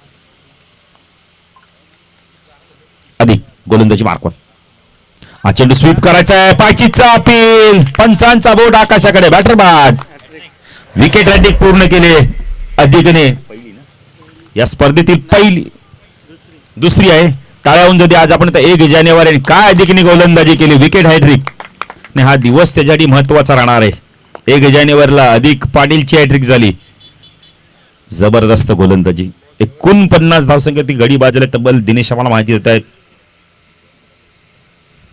आधी गोलंदाजी मार्कवर. हा चेंडू स्वीप करायचा आहे, पायचीचा अपील, पंचांचा बोट आकाशाकडे, बॅटर बाद. विकेट हॅट्रिक पूर्ण केले अधिकने. या स्पर्धेतील पहिली दुसरी आहे. टाळ्याहून যদি आज आपण 1 जानेवारी काय अधिकने गोलंदाजी केली, विकेट हॅट्रिक. हा दिवस त्याच्यासाठी महत्वाचा राहणार आहे. 1 जानेवारीला अधिक पाटीलची हॅट्रिक झाली. जबरदस्त गोलंदाजी. 49 धावसंख्या ती गडी बाजूला तब्बल दिनेश आम्हाला माहिती देत आहेत.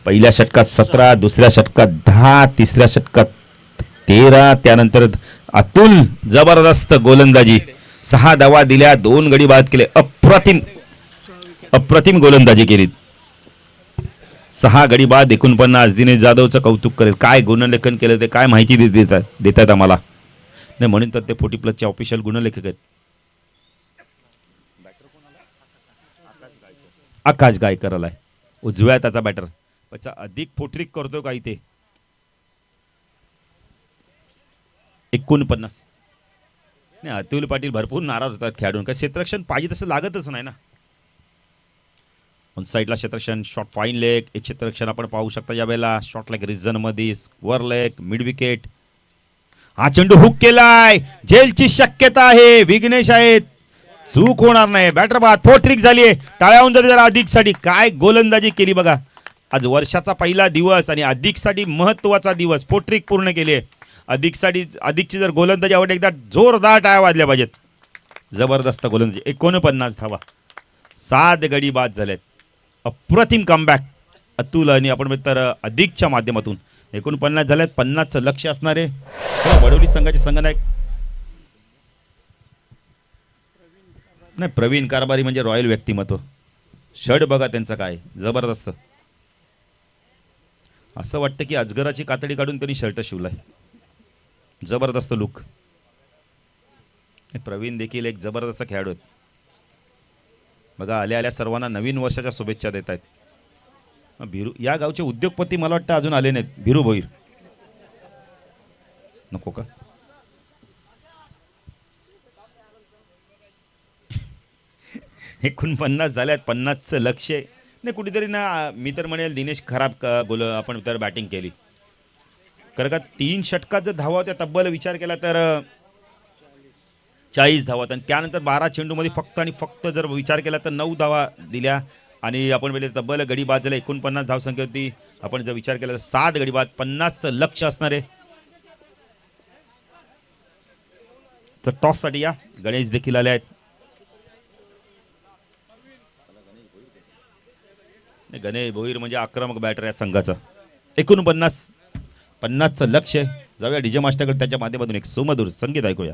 पहिल्या षटकात 17, दुसऱ्या षटकात 10, तिसऱ्या षटकात 13, त्यानंतर अतुल जबरदस्त गोलंदाजी. 6 धावा दिल्या, 2 गडी बाद केले. अप्रतिम अप्रतिम गोलंदाजी केली. 6 गडी बाद, 49. दिनेश जाधवचं कौतुक करेल. काय गुणलेखन केलं ते काय माहिती देतात आम्हाला. नाही म्हणून तर ते 40+ ऑफिशियल गुणलेखक आहेत. आकाश गायकर आलाय उजव्या त्याचा बॅटर. त्याचा अधिक पोट्रिक करतो का इथे. 49. नाही, अतुल पाटील भरपूर नाराज होतात खेळाडून. काय क्षेत्ररक्षण पाहिजे तसं लागतच नाही ना. ऑन साईडला क्षेत्ररक्षण, शॉर्ट फाईन लेग. एक क्षेत्ररक्षण आपण पाहू शकता यावेळेला शॉर्ट लेग रिजन मध्ये, स्क्वर लेग, मिड विकेट. हा चेंडू हुक केलाय, झेलची शक्यता आहे. विघ्नेश आहेत, चूक होणार नाही. बॅटर बाद, पोट्रिक झालीये. टाळ्याहून जरा अधिक साठी काय गोलंदाजी केली बघा. आज वर्षाचा पहिला दिवस आणि अधिकसाठी महत्त्वाचा दिवस. पोट्रिक पूर्ण केली आहे. अधिकची जर गोलंदाजी आवडते एकदा जोरदार टाळ्या वाजल्या पाहिजेत. जबरदस्त गोलंदाजी. 49 धावा, 7 गडी बाद झालेत. अप्रतिम कमबॅक अतुल आणि आपण तर अधिकच्या माध्यमातून 49 झाल्यात. 50चं लक्ष असणार आहे. वडोली संघाचे संघनायक नाही, प्रवीण कारभारी म्हणजे रॉयल व्यक्तिमत्व. शर्ट बघा त्यांचा काय जबरदस्त. असं वाटतं की अजगराची कातडी काढून त्यांनी शर्ट शिवलाय. जबरदस्त लुक. प्रवीण देखील एक जबरदस्त खेळाडू आहेत बघा. आल्या सर्वांना नवीन वर्षाच्या शुभेच्छा देत आहेत. भिरू या गावचे उद्योगपती मला वाटतं अजून आले नाहीत. भिरू भोईर नको का. हे 49 झाल्यात, 50चं लक्ष नाही कुठेतरी ना. मी तर म्हणेल दिनेश खराब आपण तर बॅटिंग केली. कारण का 3 षटकात जर धावा होत्या तब्बल विचार केला तर 40 धावा. आणि त्यानंतर 12 चेंडूमध्ये फक्त आणि फक्त जर विचार केला तर 9 धावा दिल्या. आणि आपण पहिले तब्बल गडी बाद झाला. 49 धावसंख्या होती. आपण जर विचार केला तर 7 गडी बाद. 50चं लक्ष असणार आहे. तर टॉससाठी या गणेश देखील आले आहेत. गणेश भोईर म्हणजे आक्रमक बॅटर या संघाचा. 49चं लक्ष आहे. जाऊया डीजे मास्टरकडे, त्याच्या माध्यमातून एक सुमधुर संगीत ऐकूया.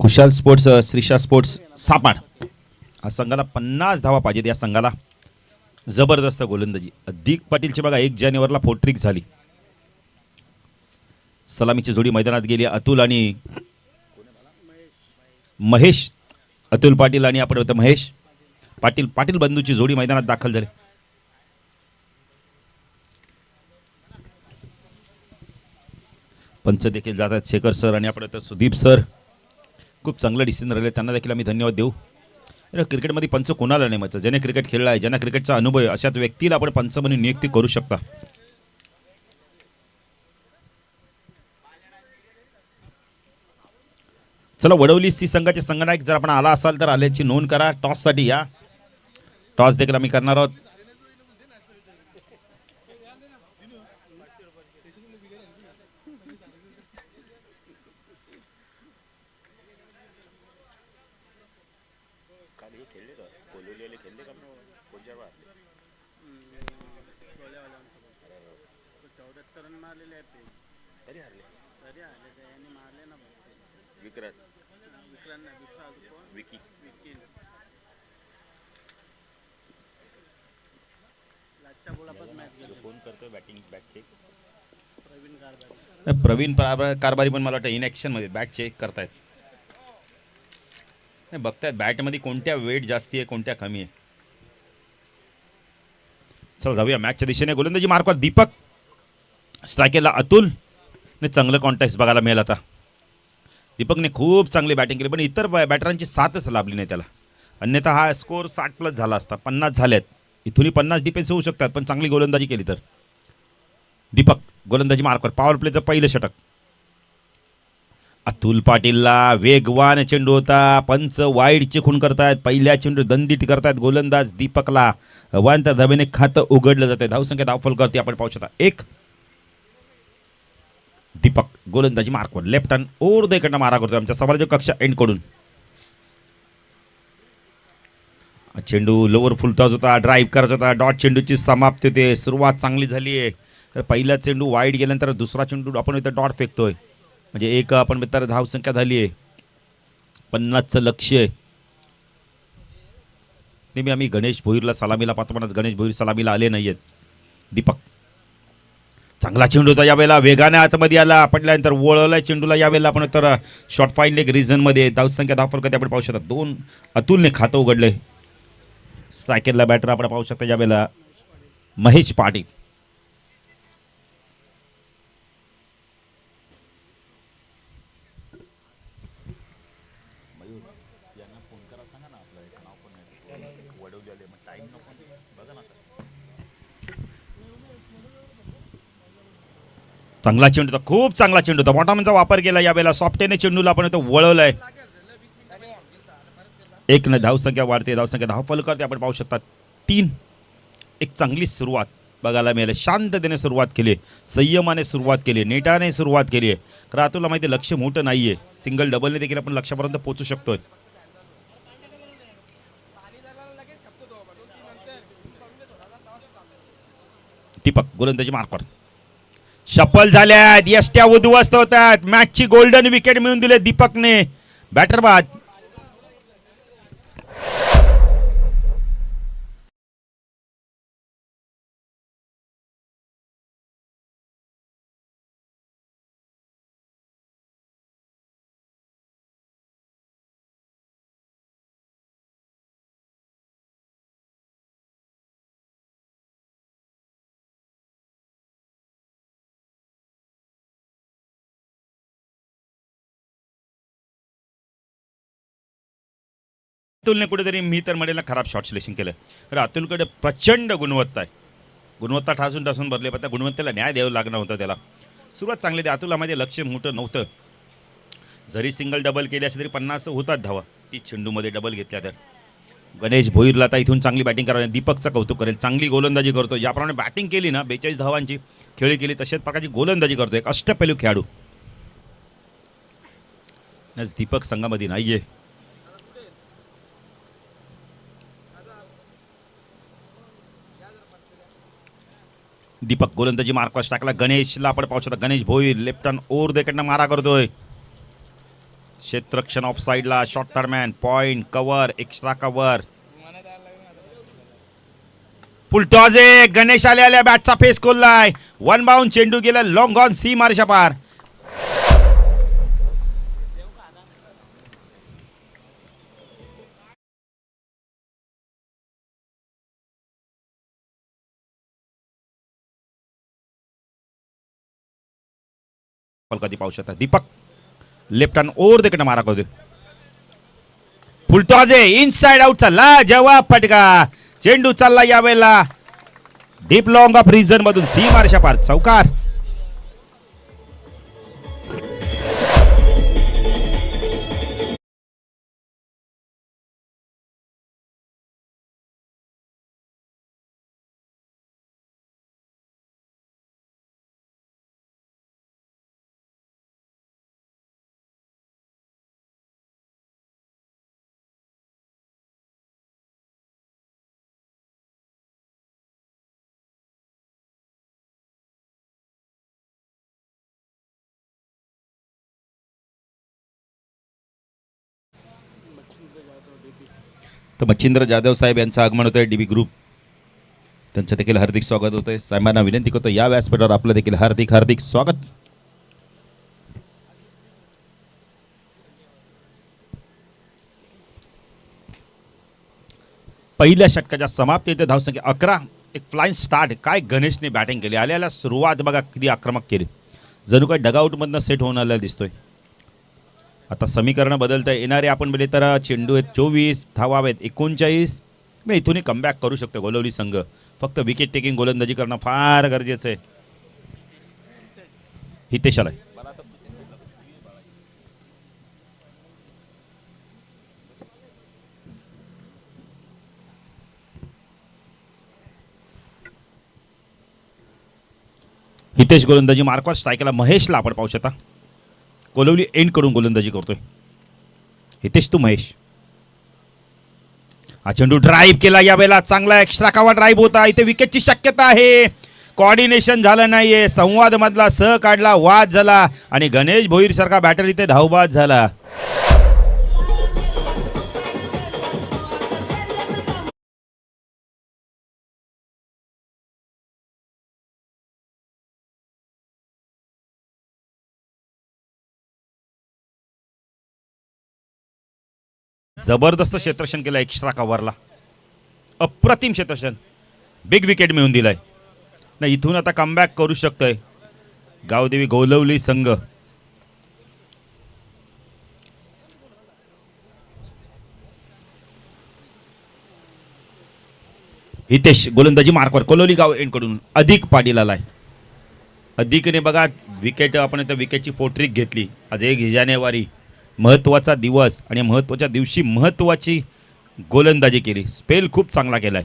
खुशाल स्पोर्ट्स श्रीशा स्पोर्ट्स सापाड. हा संघाला 50 धावा पाहिजेत. या संघाला जबरदस्त गोलंदाजी. दिक पाटीलची बघा 1 जानेवारीला फोट्रिक झाली. सलामीची जोडी मैदानात गेली. अतुल आणि महेश. अतुल पाटील आणि आपण होतं महेश पाटील. पाटील बंधूची जोडी मैदानात दाखल झाली. पंच देखील जात आहेत शेखर सर आणि आपण होतं सुदीप सर. खूप चांगलं डिसिजन राहिले. त्यांना देखील आम्ही धन्यवाद देऊ. क्रिकेटमध्ये पंच कोणाला नाही मचं. ज्याने क्रिकेट खेळला आहे, ज्यांना क्रिकेटचा अनुभव आहे, अशाच व्यक्तीला आपण पंच म्हणून नियुक्ती करू शकता. चला वडवली सी संघाचे संघनायक जर आपण आला असाल तर आल्याची नोंद करा. टॉससाठी या. टॉस देखील आम्ही करणार आहोत. प्रवीण कारभारी पण मला वाटतं इन ॲक्शन मध्ये बॅट चेक करतायत. बघतायत बॅटमध्ये कोणत्या वेट जास्ती आहे, कोणत्या कमी आहे. चला जाऊया मॅचच्या दिशेने. गोलंदाजी मार्कवर दीपक. स्ट्रायकेला अतुल ने चांगलं कॉन्टॅक्ट बघायला मिळेल. आता दीपकने खूप चांगली बॅटिंग केली पण इतर बॅटरांची साथच लाभली नाही त्याला. अन्यथा हा स्कोर 60+ झाला असता. 50 झाल्यात. इथूनही 50 डिफेन्स होऊ शकतात पण चांगली गोलंदाजी केली तर. दीपक गोलंदाजी मार्कवर. पॉवर प्लेचं पहिलं षटक. अतुल पाटीलला वेगवान चेंडू होता. पंच वाईड चिखून करतायत. पहिल्या चेंडू दंडीट करतायत. गोलंदाज दीपकला वांत धाबेने खातं उघडलं जाते. धावसंख्या धावफल करते आपण पाहू शकता 1. दीपक गोलंदाजी मार्कवर. लेफ्ट हँड ओर देकडनं मारा करतोय आमच्या समालोचक कक्षा एंड कडून. चेंडू लोवर फुलटॉस होता. ड्राईव्ह करत होता. डॉट चेंडूची समाप्ती होते. सुरुवात चांगली झाली आहे. तर पहिला चेंडू वाईड गेल्यानंतर दुसरा चेंडू आपण इथं डॉट फेकतोय. म्हणजे एक आपण मित्र धावसंख्या झाली आहे. 50चं लक्ष्य आहे. नेहमी आम्ही गणेश भोईरला सलामीला पाहतो पण गणेश भोईर सलामीला आले नाही आहेत. दीपक चांगला चेंडू होता. यावेळेला वेगाने आतमध्ये आला. पडल्यानंतर वळवलाय चेंडूला. यावेळेला आपण तर शॉर्ट फाईन लेग रिझनमध्ये धावसंख्या धावफल करते आपण पाहू शकता 2. अतुलने खातं उघडलंय. सायकलला बॅटर आपण पाहू शकता यावेळेला महेश पाटील. चांगला चेंडू होता. खूप चांगला चेंडू होता. बॉटमचा वापर केला यावेळेला. सॉफ्टेने चेंडूला आपण इथं वळवलंय. 1 न धावसंख्या वाढते. धावसंख्या धावफल करते आपण पाहू शकता 3. एक चांगली सुरुवात बघायला मिळाली. शांततेने सुरुवात केली. संयमाने सुरुवात केली. नेटाने सुरुवात केली आहे. कारण तुला माहिती लक्ष मोठं नाही आहे. सिंगल डबलने देखील आपण लक्षापर्यंत पोहोचू शकतोय. दीपक गोलंदाजी मार्कवर. शफल झाल्यात. यष्ट्या उद्ध्वस्त होतात. मॅचची गोल्डन विकेट मिळून दिले दीपकने. बॅटर बाद. अतुलने कुठेतरी मी तर म्हणेल खराब शॉट सिलेक्शन केलं. तर अतुलकडे प्रचंड गुणवत्ता आहे. गुणवत्ता ठासून ठासून भरले पण त्या गुणवत्तेला न्याय द्यावं लागणार होतं त्याला. सुरुवात चांगली द्या. अतुलामध्ये लक्ष मोठं नव्हतं. जरी सिंगल डबल केली असेल तरी 50 होतात धावा. ती चेंडूमध्ये डबल घेतल्या तर. गणेश भोईरला आता इथून चांगली बॅटिंग करावी. दीपकचं कौतुक करेल. चांगली गोलंदाजी करतो. ज्याप्रमाणे बॅटिंग केली ना 42 धावांची खेळी केली तशाच प्रकारची गोलंदाजी करतो. एक अष्टपैलू खेळाडू दीपक संघामध्ये नाहीये. दीपक गोलंदाजी मार्कवर टाकला. गणेशला आपण पाहू शकता. गणेश भोईर लेफ्ट हँड ओर देकडनं मारा करतोय. क्षेत्ररक्षण ऑफ साइडला शॉट दरम्यान पॉइंट कव्हर एक्स्ट्रा कव्हर. फुलटॉजे गणेश आल्या बॅटचा फेस खोललाय. वन बाउंड चेंडू गेला लॉंग ऑन सी मारशा पार. कधी पाहू शकता Deepak left hand over the मारा करतोय. फुलटॉजे इनसाइड आउट चालला जवाब फटका. चेंडू चालला यावेळेला डीप लॉंग ऑफ रिजन मधून सी मारशा पार चौकार. तर मच्छिंद्र जाधव साहेब यांचं आगमन होतं आहे डीबी ग्रुप. त्यांचं देखील हार्दिक स्वागत होतंय. साहेबांना विनंती करतो या व्यासपीठावर आपलं देखील हार्दिक हार्दिक स्वागत. पहिल्या षटकाच्या समाप्ती ते धावसंख्या 11. एक फ्लाइंग स्टार्ट. काय गणेशने बॅटिंग केली. आल्याला सुरुवात बघा किती आक्रमक केली. जणू काय डगआउटमधनं सेट होऊन आलेला दिसतोय. आता समीकरण बदलता येणारे आपण बोलले तर चेंडू आहेत 24 धावा आहेत 39. मी इथूनही कमबॅक करू शकतो गोलवली संघ. फक्त विकेट टेकिंग गोलंदाजी करणं फार गरजेचं आहे. हितेश आलाय. हितेश गोलंदाजी मार्कवर स्ट्रायकला महेशला आपण पाहू शकता. कोलवली एंड कडून गोलंदाजी करतोय हितेश तू महेश. हा चेंडू ड्राईव्ह केला यावेळेला चांगला एक्स्ट्रा कावा ड्राईव्ह होता. इथे विकेटची शक्यता आहे. कोऑर्डिनेशन झालं नाहीये. संवाद मधला सह काढला वाद झाला आणि गणेश भोईर सारखा बॅटर इथे धावबाद झाला. जबरदस्त क्षेत्ररक्षण केलं एक्स्ट्रा कव्हरला. अप्रतिम क्षेत्ररक्षण. बिग विकेट मिळून दिलाय. नाही इथून आता कमबॅक करू शकतोय गावदेवी गोलवली संघ. हितेश गोलंदाजी मार्कवर कोलवली गाव एंड कडून अधिक पाटील आलाय. अधिकने बघा विकेट आपण इथं विकेटची पोट्रिक घेतली. आज 1 जानेवारी महत्त्वाचा दिवस आणि महत्त्वाच्या दिवशी महत्त्वाची गोलंदाजी केली. स्पेल खूप चांगला केलाय.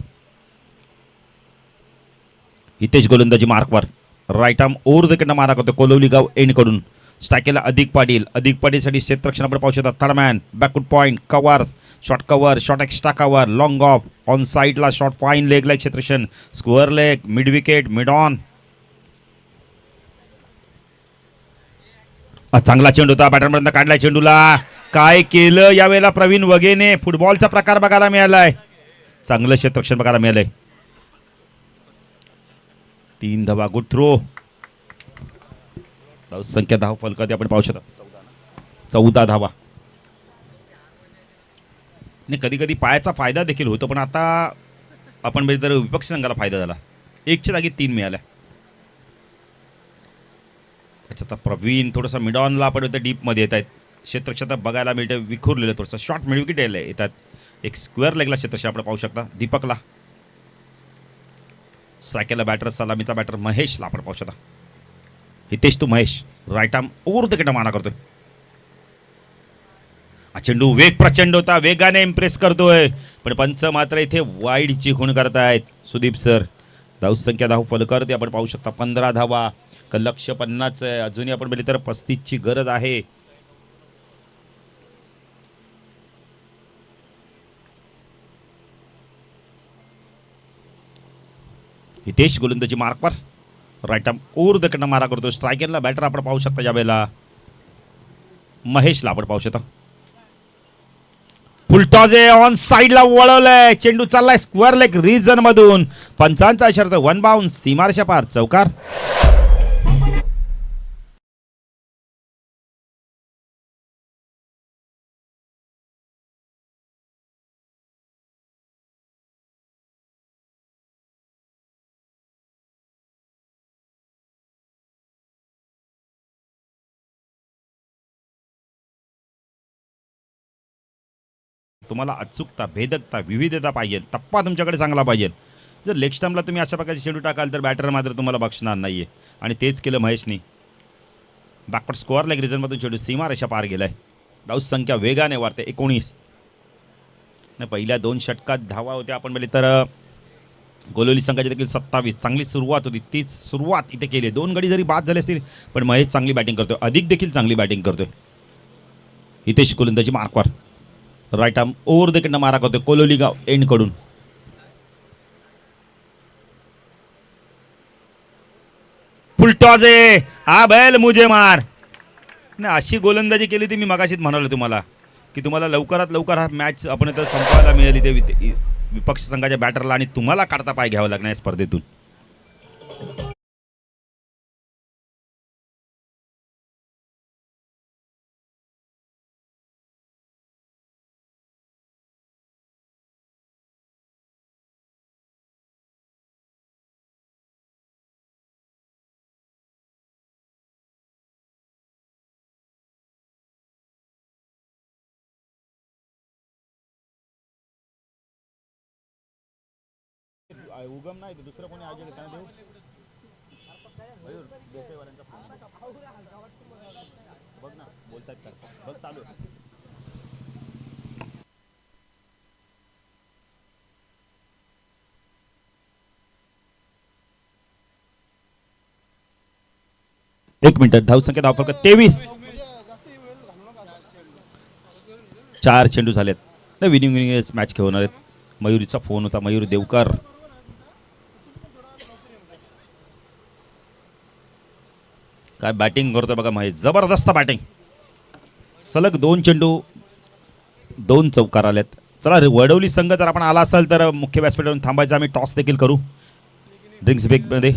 हितेश गोलंदाजी मार्कवर right arm over the wicket मारा करतो कोलवली गाव एंड कडून. स्ट्राईक केला अधिक पाटील. अधिक पाटीलसाठी क्षेत्ररक्षण आपण पाहू शकता. Third man backward point cover cover short extra cover long of on साईडला शॉर्ट फाईन लेग लाईक क्षेत्ररक्षण square leg mid wicket mid on. चांगला चेंडू होता. बॅटरपर्यंत काढलाय चेंडूला. काय केलं यावेळेला प्रवीण वगेने. फुटबॉलचा प्रकार बघायला मिळालाय. चांगलं क्षेत्ररक्षण बघायला मिळालंय. 3 धावा गुड थ्रो. संख्या धाव फलकात आपण पाहू शकता 14 धावा. नाही कधी कधी पायाचा फायदा देखील होतो पण आता आपण म्हणजे तर विपक्ष संघाला फायदा झाला. 1च्या जागी 3 मिळाल्या. अच्छा आता प्रवीण थोडासा मिडॉनला आपण इथं डीपमध्ये येत आहेत. क्षेत्ररक्षण बघायला मिळतं विखुरलेलं थोडंसं शॉर्ट मिड विकेट यायला येतात. एक स्क्वेअर लेगला क्षेत्ररक्षण आपण पाहू शकता. दीपकला स्ट्रायकेला बॅटर सलामीचा बॅटर महेशला आपण पाहू शकता. हितेश तू Mahesh right arm over the wicket मारा करतोय. चेंडू वेग प्रचंड होता. वेगाने इम्प्रेस करतोय पण पंच मात्र इथे वाईडची खूण करतायत सुदीप सर. धावसंख्या धाव फलकावरती आपण पाहू शकता 15 धावा. लक्ष्य 50 आहे. अजूनही आपण बघितलं तर 35ची गरज आहे. हितेश गोलंदाजी मार्कवर right arm over the wicket मारा करतो. स्ट्रायकरला बॅटर आपण पाहू शकता यावेळेला महेशला आपण पाहू शकता. फुलटॉस ऑन साइडला वळवलंय, चेंडू चाललाय स्क्वेअर लेग रिजन मधून. पंचांचा शर्त वन बाउंड, सीमारेषा पार, चौकार. तुम्हाला अचूकता, भेदकता, विविधता पाहिजे, टप्पा तुमच्याकडे चांगला पाहिजे. जर लेग स्टंपला तुम्ही अशा प्रकारचे चेंडू टाकाल तर बॅटर मात्र तुम्हाला बक्षणार नाहीये, आणि तेच केलं महेशनी. बॅकवर्ड स्कोअर लेग रिजनमधून चेंडू सीमारेषा पार गेलाय. धावस संख्या वेगाने वाढते, 19. पहिल्या 2 षटकात धावा होत्या आपण म्हणजे तर गोलोली संघाची देखील 27. चांगली सुरुवात होती, तीच सुरुवात इथे केली. 2 गडी जरी बाद झाले असतील पण महेश चांगली बॅटिंग करतोय, अधिक देखील चांगली बॅटिंग करतोय. हितेश गोलंदाजी मार्कवर राईट आर्म ओव्हर द मारा करतोय कोलोली गाव एंड कडून. फुलटॉस आहे, हा बैल मुझे मार. नाही, अशी गोलंदाजी केली ती मी मगाशीच म्हणालो तुम्हाला की तुम्हाला लवकरात लवकर हा मॅच आपण तर संपवायला मिळेल इथे विपक्ष संघाच्या बॅटरला, आणि तुम्हाला काढता पाय घ्यावा लागणार या स्पर्धेतून. उगम नाही तर दुसरं कोणी आजी त्यांना देऊ. मयूर देसाईवाल्यांचा फोन बघ ना, बोलतायत का बघ, चालू आहे. एक मिनिट. धावसंख्या धाव फक्त 23. 4 चेंडू झालेत. नाही, विनिंग मॅच खेळवणार आहेत. मयुरीचा फोन होता, मयूर देवकर. काय बॅटिंग करतोय बघा महेश, जबरदस्त बॅटिंग. सलग 2 चेंडू 2 चौकार आलेत. चला वडवली संघ जर आपण आला असाल तर मुख्य व्यासपीठावरून थांबायचं, आम्ही टॉस देखील करू ड्रिंक्स ब्रेकमध्ये.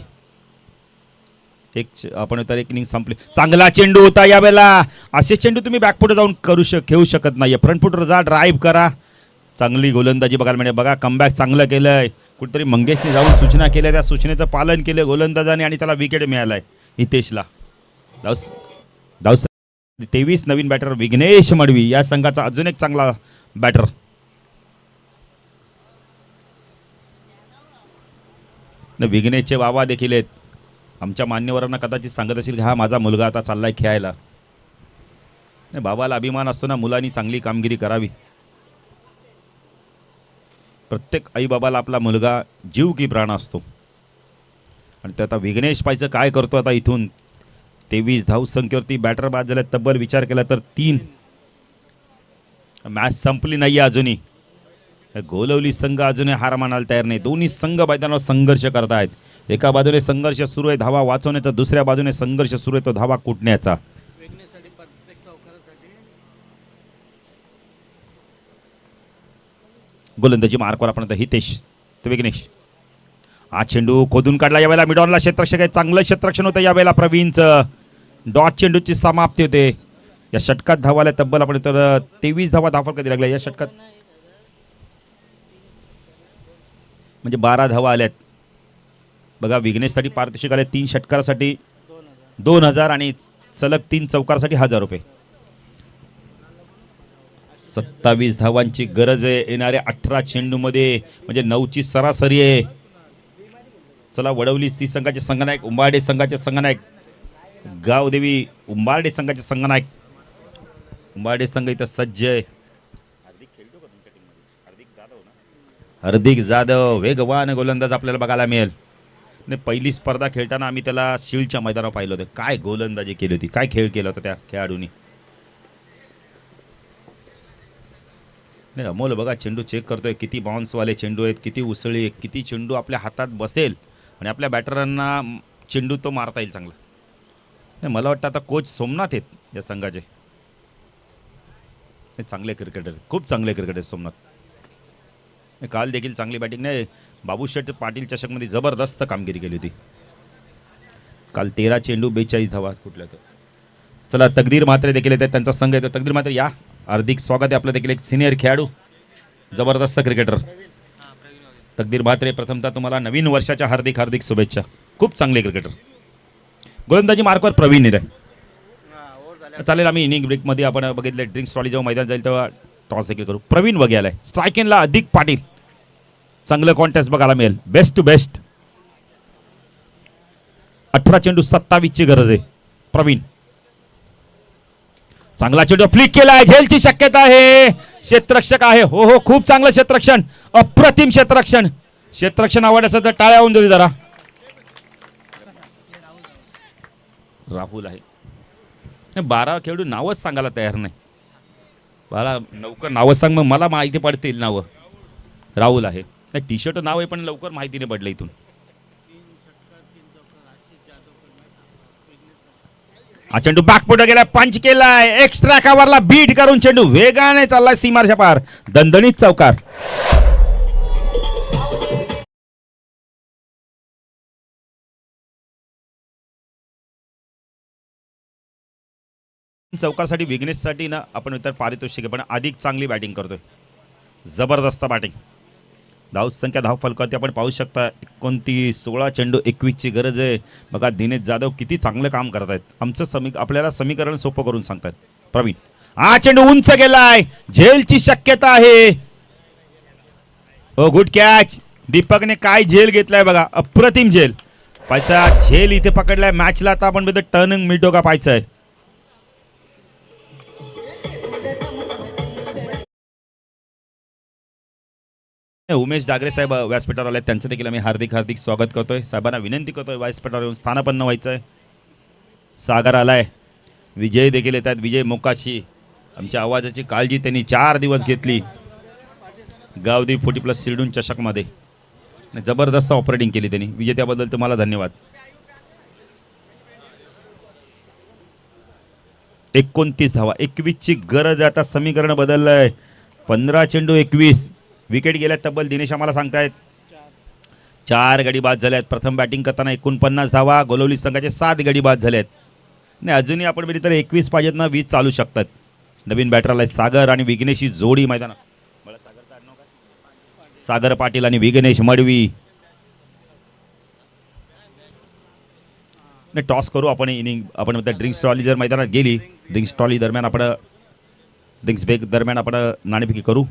आपण तर एक इनिंग संपली. चांगला चेंडू होता यावेळेला. असे चेंडू तुम्ही बॅकफुट जाऊन खेळू शकत नाही. फ्रंट फुटवर जा, ड्राईव्ह करा. चांगली गोलंदाजी बघायला मिळते. बघा कमबॅक चांगलं केलंय. कुठेतरी मंगेशने जाऊन सूचना केल्या, त्या सूचनेचं पालन केलं गोलंदाजाने आणि त्याला विकेट मिळालाय हितेशला. 23 नवीन बॅटर विघ्नेश मडवी या संघाचा अजून एक चांगला बॅटर. विघ्नेशचे बाबा देखील आहेत. आमच्या मान्यवरांना कदाचित सांगत असेल की हा माझा मुलगा आता चाललाय खेळायला. बाबाला अभिमान असतो ना, मुलांनी चांगली कामगिरी करावी. प्रत्येक आई बाबाला आपला मुलगा जीव की प्राण असतो. आणि ते आता विघ्नेश पाहिजे काय करतो आता इथून. 23 धावसंख्येवरती बॅटर बाद झाले. तब्बल विचार केला तर 3. मॅच संपली नाही अजूनही. गोलवली संघ अजूनही हार मानायला तयार नाही. दोन्ही संघ मैदानावर संघर्ष करतायत. एका बाजूने संघर्ष सुरू आहे धावा वाचवण्याचा, दुसऱ्या बाजूने संघर्ष सुरू आहे तो धावा कुटण्याचा. गोलंदाजी मार्कवर आपण हितेश तो विघ्नेश. हा चेंडू खोदून काढला यावेळेला मिडॉनला. क्षेत्ररक्षक आहे, चांगलं क्षेत्ररक्षण होतं यावेळेला प्रवीणचं. डॉट चेंडूची समाप्ती होते. या षटकात धावाला तब्बल आपण तर 23 धावा धावा कधी लागल्या या षटकात, म्हणजे 12 धावा आल्यात. बघा विघ्नेशसाठी पारितोषिक आले 3 षटकारासाठी 2000 आणि सलग 3 चौकारासाठी 1000 रुपये. 27 धावांची गरज आहे येणाऱ्या 18 चेंडूमध्ये, म्हणजे 9ची सरासरी आहे. चला वडवली सी संघाचे संघनायक, उंबारडे संघाचे संघनायक, गावदेवी उंबारडे संघाचे संघनायक. उंबारडे संघ इथं सज्ज आहे. हार्दिक जाधव वेगवान गोलंदाज आपल्याला बघायला मिळेल. पहिली स्पर्धा खेळताना आम्ही त्याला शील्डच्या मैदानावर पाहिलं होतं. काय गोलंदाजी केली होती, काय खेळ केला होता त्या खेळाडूंनी. नाही अमोल बघा चेंडू चेक करतोय, किती बाउन्सवाले चेंडू आहेत, किती उसळी आहे, किती चेंडू आपल्या हातात बसेल आणि आपल्या बॅटरांना चेंडू तो मारता येईल चांगला. नाही मला वाटतं आता कोच सोमनाथ आहेत या संघाचे. हे चांगले क्रिकेटर, खूप चांगले क्रिकेटर सोमनाथ. काल देखील चांगली बॅटिंग नाही, बाबूशेठ पाटील चषकमध्ये जबरदस्त कामगिरी केली होती काल. 13 चेंडू 42 धावा कुठल्या तर. चला तकदीर म्हात्रे देखील येतात, त्यांचा संघ येतो. तकदीर म्हात्रे या, हार्दिक स्वागत आहे आपलं. देखील एक सिनियर खेळाडू, जबरदस्त क्रिकेटर तकदीर म्हात्रे. प्रथमतः तुम्हाला नवीन वर्षाच्या हार्दिक हार्दिक शुभेच्छा. खूप चांगले क्रिकेटर. गोलंदाजी मार्कवर प्रवीण निरे. चालेल, आम्ही इनिंग ब्रेकमध्ये आपण बघितले ड्रिंक्स ट्रॉली जेव्हा मैदान जाईल तेव्हा टॉस देखील करू. प्रवीण वगैरे आलाय. स्ट्रायकिंगला अधिक पाटील. चांगलं कॉन्टेस्ट बघायला मिळेल, बेस्ट टू बेस्ट. 18 चेंडू 27 ची गरज आहे. प्रवीण चांगला चेंडू फ्लिक केलाय, झेलची शक्यता आहे. क्षेत्ररक्षक आहे, हो हो, खूप चांगलं क्षेत्ररक्षण, अप्रतिम क्षेत्ररक्षण. क्षेत्ररक्षण आवडायचं तर टाळ्या होऊन देऊ जरा. राहुल आहे. 12 खेळाडू नावच सांगायला तयार नाही. मला लवकर नावं सांग, मग मला माहिती पडतील नावं. राहुल आहे, टी शर्ट नाव आहे पण लवकर माहिती नाही पडलं इथून. हा चेंडू बॅकफुट गेला, पंच केलाय, एक्स्ट्रा कव्हरला बीट करून चेंडू वेगाने चाललाय सीमारच्या पार. दणदणीत चौकार. चौकारसाठी विघ्नेशसाठी ना आपण इतर पारितोषिक पण अधिक चांगली बॅटिंग करतोय. जबरदस्त बॅटिंग. धाव संख्या धाव फलकावरती आपण पाहू शकता 29, 16 चेंडू 21 ची गरज आहे. बघा दिनेश जाधव किती चांगलं काम करत आहेत. आमचं आपल्याला समीकरण सोपं करून सांगतात. प्रवीण, हा चेंडू उंच गेलाय, झेलची शक्यता आहे. हो, गुड कॅच. दीपकने काय झेल घेतलाय बघा, अप्रतिम झेल. पायचा झेल इथे पकडलाय मॅचला. आता आपण बघतो टर्निंग मिळतो का पायचा आहे. उमेश डागरे साहेब व्यासपीठावर आले, त्यांचं देखील आम्ही हार्दिक हार्दिक स्वागत करतोय. साहेबांना विनंती करतोय व्यासपीठावर येऊन स्थानापन्न व्हायचं आहे. सागर आलाय, विजय देखील येतात. विजय मोकाशी, आमच्या आवाजाची काळजी त्यांनी 4 दिवस घेतली गावदी 40+ सिरडून चषकमध्ये. जबरदस्त ऑपरेटिंग केली त्यांनी. विजय, त्याबद्दल तुम्हाला धन्यवाद. 29 धावा 21 ची गरज. आता समीकरण बदललंय. 15 चेंडू 21. विकेट गेल्यात तब्बल. दिनेश आम्हाला सांगतायत 4 गडी बाद झाल्यात. प्रथम बॅटिंग करताना 49 धावा. गोलवली संघाचे 7 गडी बाद झालेत. नाही, अजूनही आपण बघितलं तर 21 पाहिजेत ना, 20 चालू शकतात. नवीन बॅटरला सागर आणि विघ्नेशची जोडी मैदानात. सागर पाटील आणि विघ्नेश मडवी. नाही, टॉस करू आपण. इनिंग आपण ड्रिंक्स ट्रॉली जर मैदानात गेली, ड्रिंक्स ट्रॉली दरम्यान आपण ड्रिंक्स ब्रेक दरम्यान आपण नाणेफेकी करू.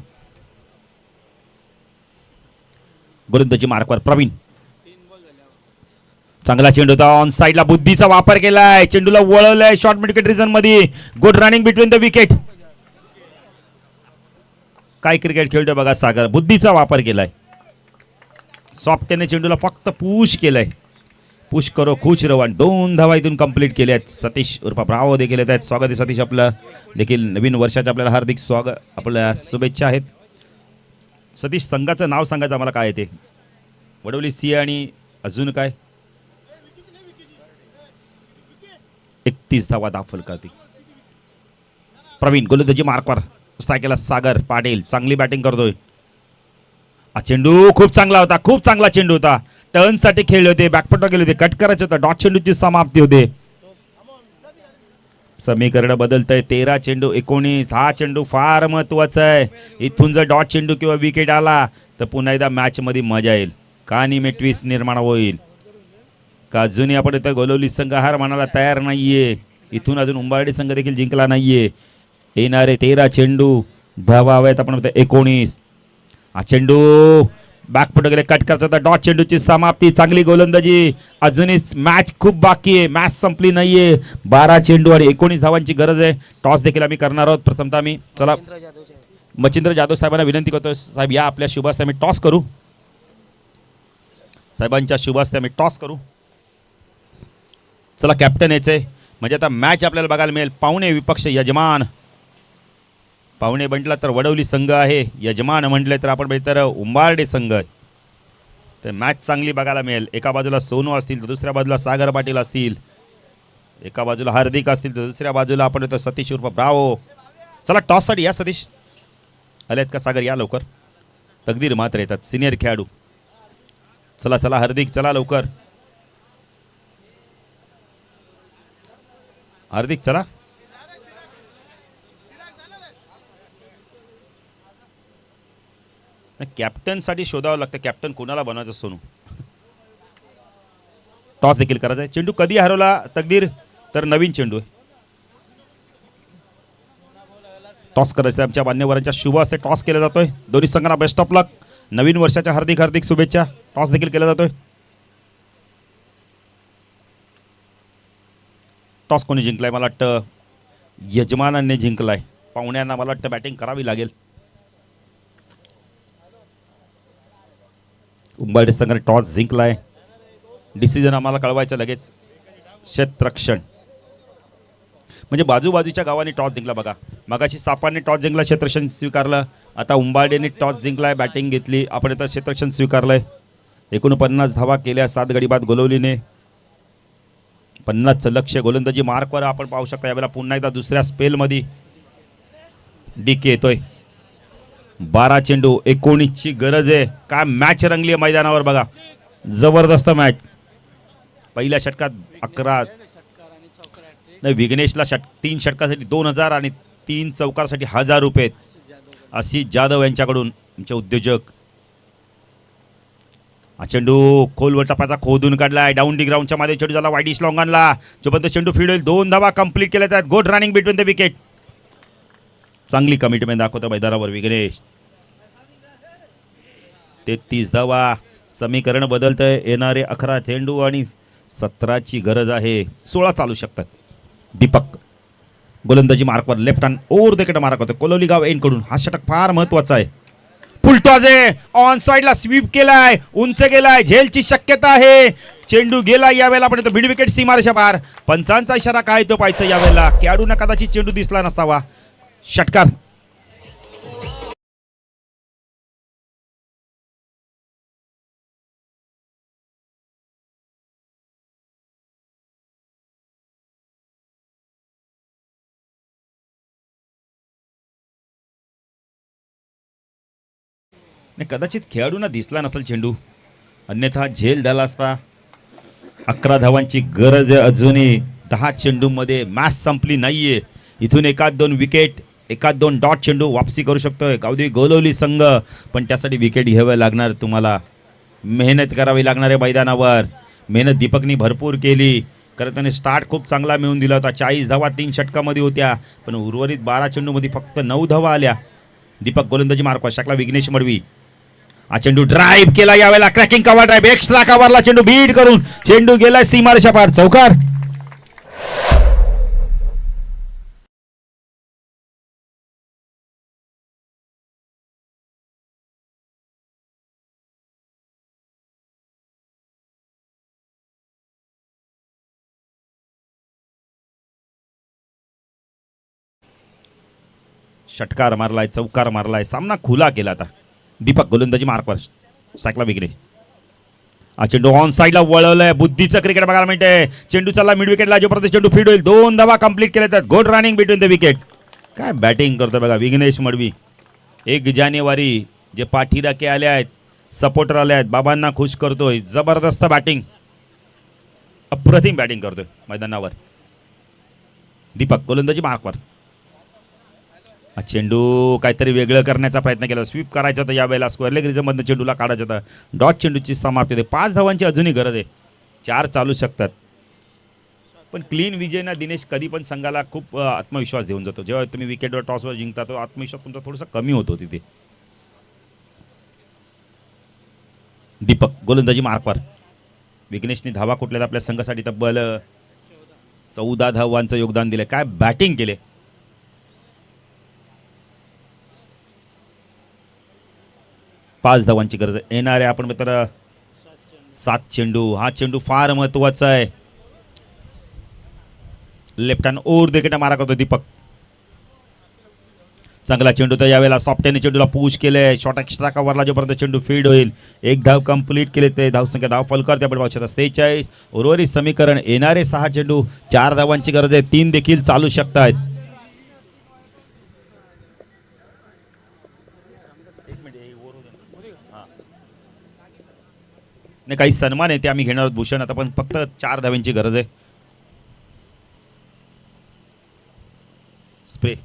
गोलंदाजी मार्कवर प्रवीण. चांगला चेंडू होता, ऑन साइडला बुद्धीचा वापर केलाय. चेंडूला वळवलाय शॉर्ट मिड विकेट रिजन मध्ये. Good running between the wicket. काय क्रिकेट खेळतोय बघा सागर. बुद्धीचा वापर केलाय. सॉफ्टने चेंडूला फक्त पुश केलाय. पुश करो खुश रहो. 2 धावा इथून कंप्लीट केल्या आहेत. सतीश उर्फ ब्रावो देखील येत आहेत. स्वागत आहे सतीश आपलं. देखील नवीन वर्षाच्या आपल्याला हार्दिक स्वागत, आपल्या शुभेच्छा आहेत. सतीश, संघाचं नाव सांगायचं आम्हाला काय येते. वडवली सी आणि अजून काय. 31 धावा दाखल करते. प्रवीण गोलंदाजी मार्कवर. स्ट्रायकला सागर पाटील. चांगली बॅटिंग करतोय. हा चेंडू खूप चांगला होता, खूप चांगला चेंडू होता. टर्नसाठी खेळले होते, बॅकपटवर गेले होते, कट करायचे होतं. डॉट चेंडूची समाप्ती होते. समीकरण बदलतंय. 13 चेंडू 19. हा चेंडू फार महत्वाचा आहे. इथून जर डॉट चेंडू किंवा विकेट आला तर पुन्हा एकदा मॅच मध्ये मजा येईल. कहाणी में ट्विस्ट निर्माण होईल. का अजूनही आपण इथं गोलवली संघ हार मानायला तयार नाहीये. इथून अजून उंबारडी संघ देखील जिंकला नाहीये. येणारे 13 चेंडू धावा हवेत आपण 19. हा चेंडू बॅकफुट गेले, कट करता. डॉट चेंडूची समाप्ती. चांगली गोलंदाजी. अजूनही मॅच खूप बाकी आहे, मॅच संपली नाहीये. 12 चेंडू आणि 19 धावांची गरज आहे. टॉस देखील आम्ही करणार आहोत. प्रथमतः आम्ही चला मच्छिंद्र जाधव साहेबांना विनंती करतो. साहेब या, आपल्या शुभास्ते आम्ही टॉस करू. साहेबांच्या शुभास्ते आम्ही टॉस करू. चला, कॅप्टन यायचंय म्हणजे आता मॅच आपल्याला बघायला मिळेल. पाहुणे विपक्ष यजमान. पाहुणे म्हटलं तर वडवली संघ आहे, यजमान म्हटले तर आपण तर उंबारडे संघ आहे. तर मॅच चांगली बघायला मिळेल. एका बाजूला सोनू असतील तर दुसऱ्या बाजूला सागर पाटील असतील. एका बाजूला हार्दिक असतील तर दुसऱ्या बाजूला आपण सतीश उर्फ ब्रावो. चला टॉस साठी या सतीश. आलेत का सागर? या लवकर. तकदीर मात्र येतात सिनियर खेळाडू. चला चला हार्दिक, चला लवकर. हार्दिक चला. कॅप्टन साठी शोधावं लागतं. कॅप्टन कोणाला बनवायचं सोनू? टॉस देखील करायचा आहे. चेंडू कधी हरवला तकदीर? तर नवीन चेंडू आहे. टॉस करायचं आमच्या मान्यवरांच्या शुभ हस्ते टॉस केला जातोय. दोन्ही संघांना बेस्ट ऑफ लक. नवीन वर्षाच्या हार्दिक हार्दिक शुभेच्छा. टॉस देखील केला जातोय. टॉस कोणी जिंकलाय? मला वाटतं यजमानांनी जिंकलाय. पाहुण्यांना मला वाटतं बॅटिंग करावी लागेल. उंबरडे संघाने टॉस जिंकलाय. डिसिजन आम्हाला कळवायचं लगेच. क्षेत्ररक्षण म्हणजे बाजूबाजूच्या गावांनी टॉस जिंकला. बघा मगाशी सापांनी टॉस जिंकला, क्षेत्ररक्षण स्वीकारलं. आता उंबारडेने टॉस जिंकलाय, बॅटिंग घेतली. आपण आता क्षेत्ररक्षण स्वीकारलंय. 49 धावा केल्या 7 गडी बाद गोलवलीने. 50चं लक्ष्य गोलंदाजी मार्कवर आपण पाहू शकता. यावेळेला पुन्हा एकदा दुसऱ्या स्पेलमध्ये डीके येतोय. 12 चेंडू 19ची गरज आहे. काय मॅच रंगली आहे मैदानावर बघा. जबरदस्त मॅच. पहिल्या षटकात 11 नाही, विघ्नेशला 3 षटकासाठी 2000 आणि 3 चौकारासाठी 1000 रुपये. आशिष जाधव यांच्याकडून आमचे उद्योजक. हा चेंडू खोलवर टप्प्याचा खोदून काढलाय. डाऊन डी ग्राउंडच्या मध्ये चेंडू झाला वाईडिश लॉंगनला. जोपर्यंत चेंडू फील्ड होईल 2 धावा कंप्लीट केल्या आहेत. Good running between the wicket. चांगली कमिटमेंट दाखवतो मैदानावर विघ्नेश. 33 धावा. समीकरण बदलतंय. येणारे 11 चेंडू आणि 17ची गरज आहे. 16 चालू शकतात. दीपक गोलंदाजी मार्कवर left hand over the wicket mark होतो कोलोली गाव एन कडून. हा षटक फार महत्वाचा आहे. फुलटॉस आहे. ऑन साइडला स्वीप केलाय. उंच गेलाय. झेलची शक्यता आहे. चेंडू गेला यावेळेला पण मिड विकेट सीमारेषा पार. पंचांचा इशारा काय तो पाहायचा यावेळेला. खेळाडूंना कदाचित चेंडू दिसला नसावा. षटकार कदाचित खेळाडूंना दिसला नसेल चेंडू, अन्यथा झेल झाला असता. 11 धावांची गरज आहे अजूनही. 10 चेंडूमध्ये मॅच संपली नाहीये. इथून 1-2 विकेट, 1-2 डॉट चेंडू वापसी करू शकतोय गावदेवी गोलवली संघ. पण त्यासाठी विकेट घ्यावे लागणार. तुम्हाला मेहनत करावी लागणार आहे मैदानावर. मेहनत दीपकनी भरपूर केली. खरं त्याने स्टार्ट खूप चांगला मिळवून दिला होता. 40 धावा 3 षटकामध्ये होत्या. पण उर्वरित 12 चेंडूमध्ये फक्त 9 धावा आल्या. दीपक गोलंदाजी मार्क शकला. विघ्नेश मडवी हा चेंडू ड्राईव्ह केला यावेळेला. क्रॅकिंग कव्हर ड्राईव्ह एक्स्ट्रा कव्हरला चेंडू बीट करून चेंडू गेलाय सीमारेषा पार. चौकार. षटकार मारलाय, चौकार मारलाय. सामना खुला केला आता. दीपक गोलंदाजी मार्कवर स्ट्राईकला विघ्नेश. हा चेंडू ऑन साईडला वळवलाय. बुद्धीचं क्रिकेट बघायला मिळतंय. चेंडू चालला मिड विकेटला. जोपर्यंत चेंडू फीड होईल 2 धावा कंप्लीट केल्या आहेत. Good running between the wicket. काय बॅटिंग करतोय बघा विघ्नेश मडवी. 1 जानेवारी जे पाठीराखे आले आहेत, सपोर्टर आले आहेत, बाबांना खुश करतोय. जबरदस्त बॅटिंग, अप्रतिम बॅटिंग करतोय मैदानावर. दीपक गोलंदाजी मार्कवर. हा चेंडू काहीतरी वेगळं करण्याचा प्रयत्न केला. स्वीप करायचा होता यावेळेला. स्क्वेअर लेग रिझममधनं चेंडूला काढायचं होतं. डॉट चेंडूची समाप्ती होते. 5 धावांची अजूनही गरज आहे. 4 चालू शकतात. पण क्लीन विजयना दिनेश कधी पण संघाला खूप आत्मविश्वास देऊन जातो. जेव्हा तुम्ही विकेटवर टॉसवर जिंकता तो आत्मविश्वास तुमचा थोडासा कमी होतो तिथे. दीपक गोलंदाजी मार्कवर. विघ्नेशने धावा कुठल्यात आपल्या संघासाठी तब्बल 14 धावांचं योगदान दिलं. काय बॅटिंग केले. पाच धावांची गरज येणार आहे. आपण मित्र 7 चेंडू. हा चेंडू फार महत्वाचा आहे. Left hand over the wicket मारा करतो दीपक. चांगला चेंडू तर यावेळेला सॉफ्टने चेंडूला पुश केले. शॉर्ट एक्स्ट्रा कव्हरला जोपर्यंत चेंडू फीड होईल. 1 धाव कंप्लीट केले. ते धावसंख्या धाव फलकर आपण पाहू शकता 43. उर्वरित समीकरण येणारे 6 चेंडू. 4 धावांची गरज आहे. 3 देखील चालू शकतात. नाही, काही सन्मान आहे ते आम्ही घेणार आहोत भूषण. आता पण फक्त 4 धाव्यांची गरज आहे. स्प्रे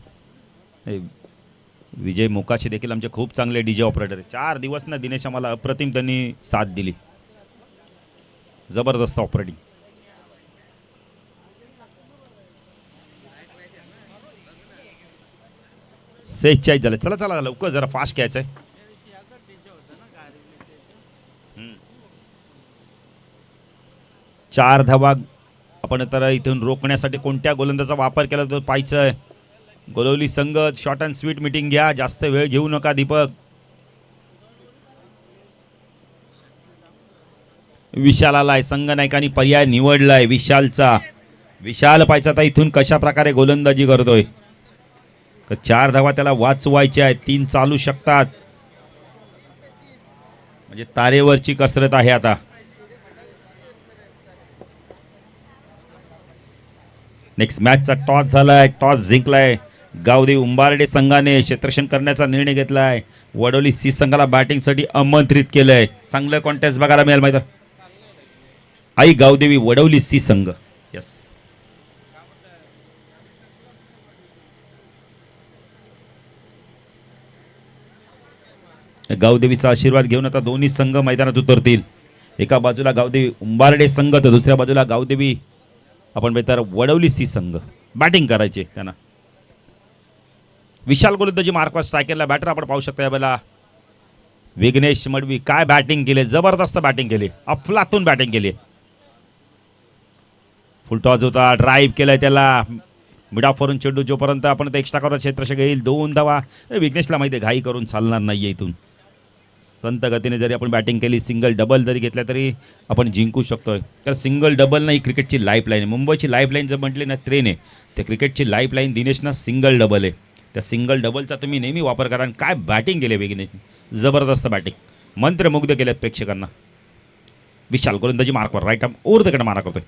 विजय मोकाशी देखील आमचे खूप चांगले डीजे ऑपरेटर आहे. 4 दिवस ना दिनेश आम्हाला अप्रतिम त्यांनी साथ दिली. जबरदस्त ऑपरेटिंग. सेहेचाळीस झाले. चला चला लवकर जरा फास्ट घ्यायचंय. 4 धावा आपण तर इथून रोखण्यासाठी कोणत्या गोलंदाजाचा वापर केला तो पाहायचं. गोलवली संघ शॉर्ट अँड स्वीट मीटिंग घ्या. जास्त वेळ घेऊ नका दीपक. विशाल आलाय. संघ नायकांनी पर्याय निवडलाय विशालचा. विशाल पाहायचा आता इथून कशा प्रकारे गोलंदाजी करतोय. 4 धावा त्याला वाचवायच्या आहेत. 3 चालू शकतात. म्हणजे तारेवरची कसरत आहे आता. नेक्स्ट मॅचचा टॉस झालाय. टॉस जिंकलाय. गावदेवी उंबारडे संघाने क्षेत्ररक्षण करण्याचा निर्णय घेतलाय. वडोली सी संघाला बॅटिंगसाठी आमंत्रित केलंय. चांगलं कॉन्टेस्ट बघायला मिळेल माहिती. आई गावदेवी वडवली सी संघ. यस. गावदेवीचा आशीर्वाद घेऊन आता दोन्ही संघ मैदानात उतरतील. एका बाजूला गावदेवी उंबारडे संघ तर दुसऱ्या बाजूला गावदेवी आपण बेहतर वडवली सी संघ. बॅटिंग करायचे त्यांना. विशाल गोलंदाजी मार्कवर स्ट्रायकरला बॅटर आपण पाहू शकता. यावेळेला विघ्नेश मडवी काय बॅटिंग केले. जबरदस्त बॅटिंग केली. अफलातून बॅटिंग केली. फुल टॉस होता. ड्राईव्ह केलाय त्याला. मिड ऑफ वरून चेंडू जोपर्यंत आपण ते एक्स्ट्रा करून क्षेत्ररक्षक येईल. 2 धावा. विघ्नेशला माहिती आहे घाई करून चालणार नाहीये. इथून संत गतीने जरी आपण बॅटिंग केली, सिंगल डबल जरी घेतल्या तरी आपण जिंकू शकतोय. तर सिंगल डबल नाही क्रिकेटची लाईफलाईन आहे. मुंबईची लाईफलाईन जर म्हटली ना ट्रेन आहे, त्या क्रिकेटची लाईफलाईन दिनेशना सिंगल डबल आहे. त्या सिंगल डबलचा तुम्ही नेहमी वापर करा. आणि काय बॅटिंग केली विघ्नेशने. जबरदस्त बॅटिंग. मंत्रमुग्ध केल्यात प्रेक्षकांना. विशाल गोलंदाजी मार्कवर राईट आर्म ओव्हर द कडे मारा करतोय.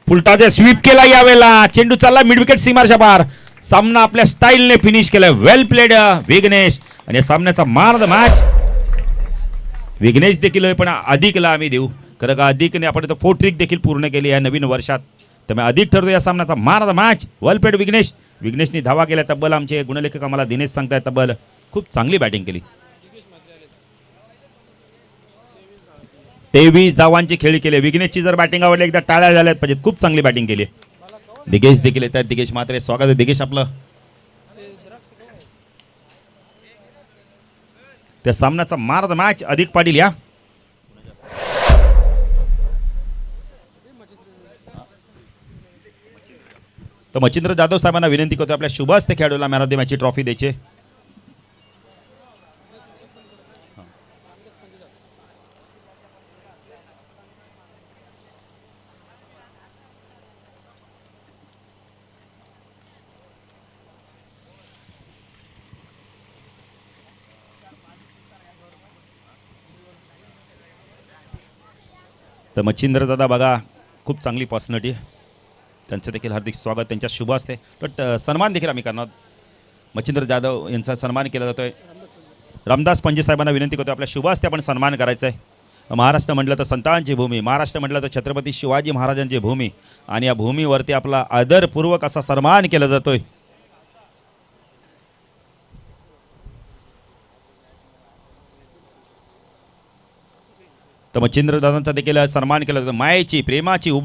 फुलटॉस स्वीप केला. यावेळेला चेंडू चालला मिड विकेट सीमारच्या पार. सामना आपल्या स्टाईलने फिनिश केलाय. वेल प्लेड विघ्नेश. आणि या सामन्याचा man of the match Vighnesh देखील, पण अधिकला आम्ही देऊ. खरं का अधिकने आपण इथं 4 ट्रिक देखील पूर्ण केली या नवीन वर्षात. त्यामुळे अधिक ठरतो या सामन्याचा man of the match. Well played Vighnesh. विघ्नेशनी धावा केल्या तब्बल. आमचे गुणलेखक आम्हाला दिनेश सांगताय तब्बल खूप चांगली बॅटिंग केली. 23 धावांची खेळी केली. विघ्नेशची जर बॅटिंग आवडली एकदा टाळ्या झाल्यात पाहिजेत. खूप चांगली बॅटिंग केली. दिगेश देखील येत आहेत. दिगेश मात्रे स्वागत आहे दिगेश आपलं. त्या सामन्याचा मान ऑफ द मॅच अधिक पाटील या. तर मच्छिंद्र जाधव साहेबांना विनंती करतो आपल्या शुभ हस्ते खेळाडूला मॅन ऑफ द मॅचची ट्रॉफी द्यायची. तर मच्छिंद्र दादा बघा खूप चांगली पर्सनॅलिटी आहे. त्यांचं देखील हार्दिक स्वागत. त्यांच्या शुभ असते बट सन्मान देखील आम्ही करणार. मच्छिंद्र जाधव यांचा सन्मान केला जातोय. रामदास पंजे साहेबांना विनंती करतो आपल्या शुभ हस्ते आपण सन्मान करायचा आहे. महाराष्ट्र म्हटलं तर संतांची भूमी, महाराष्ट्र म्हटलं तर छत्रपती शिवाजी महाराजांची भूमी. आणि या भूमीवरती आपला आदरपूर्वक असा सन्मान केला जातोय. तर मच्छिंद्र दादांचा देखील सन्मान केला जातो. मायेची प्रेमाची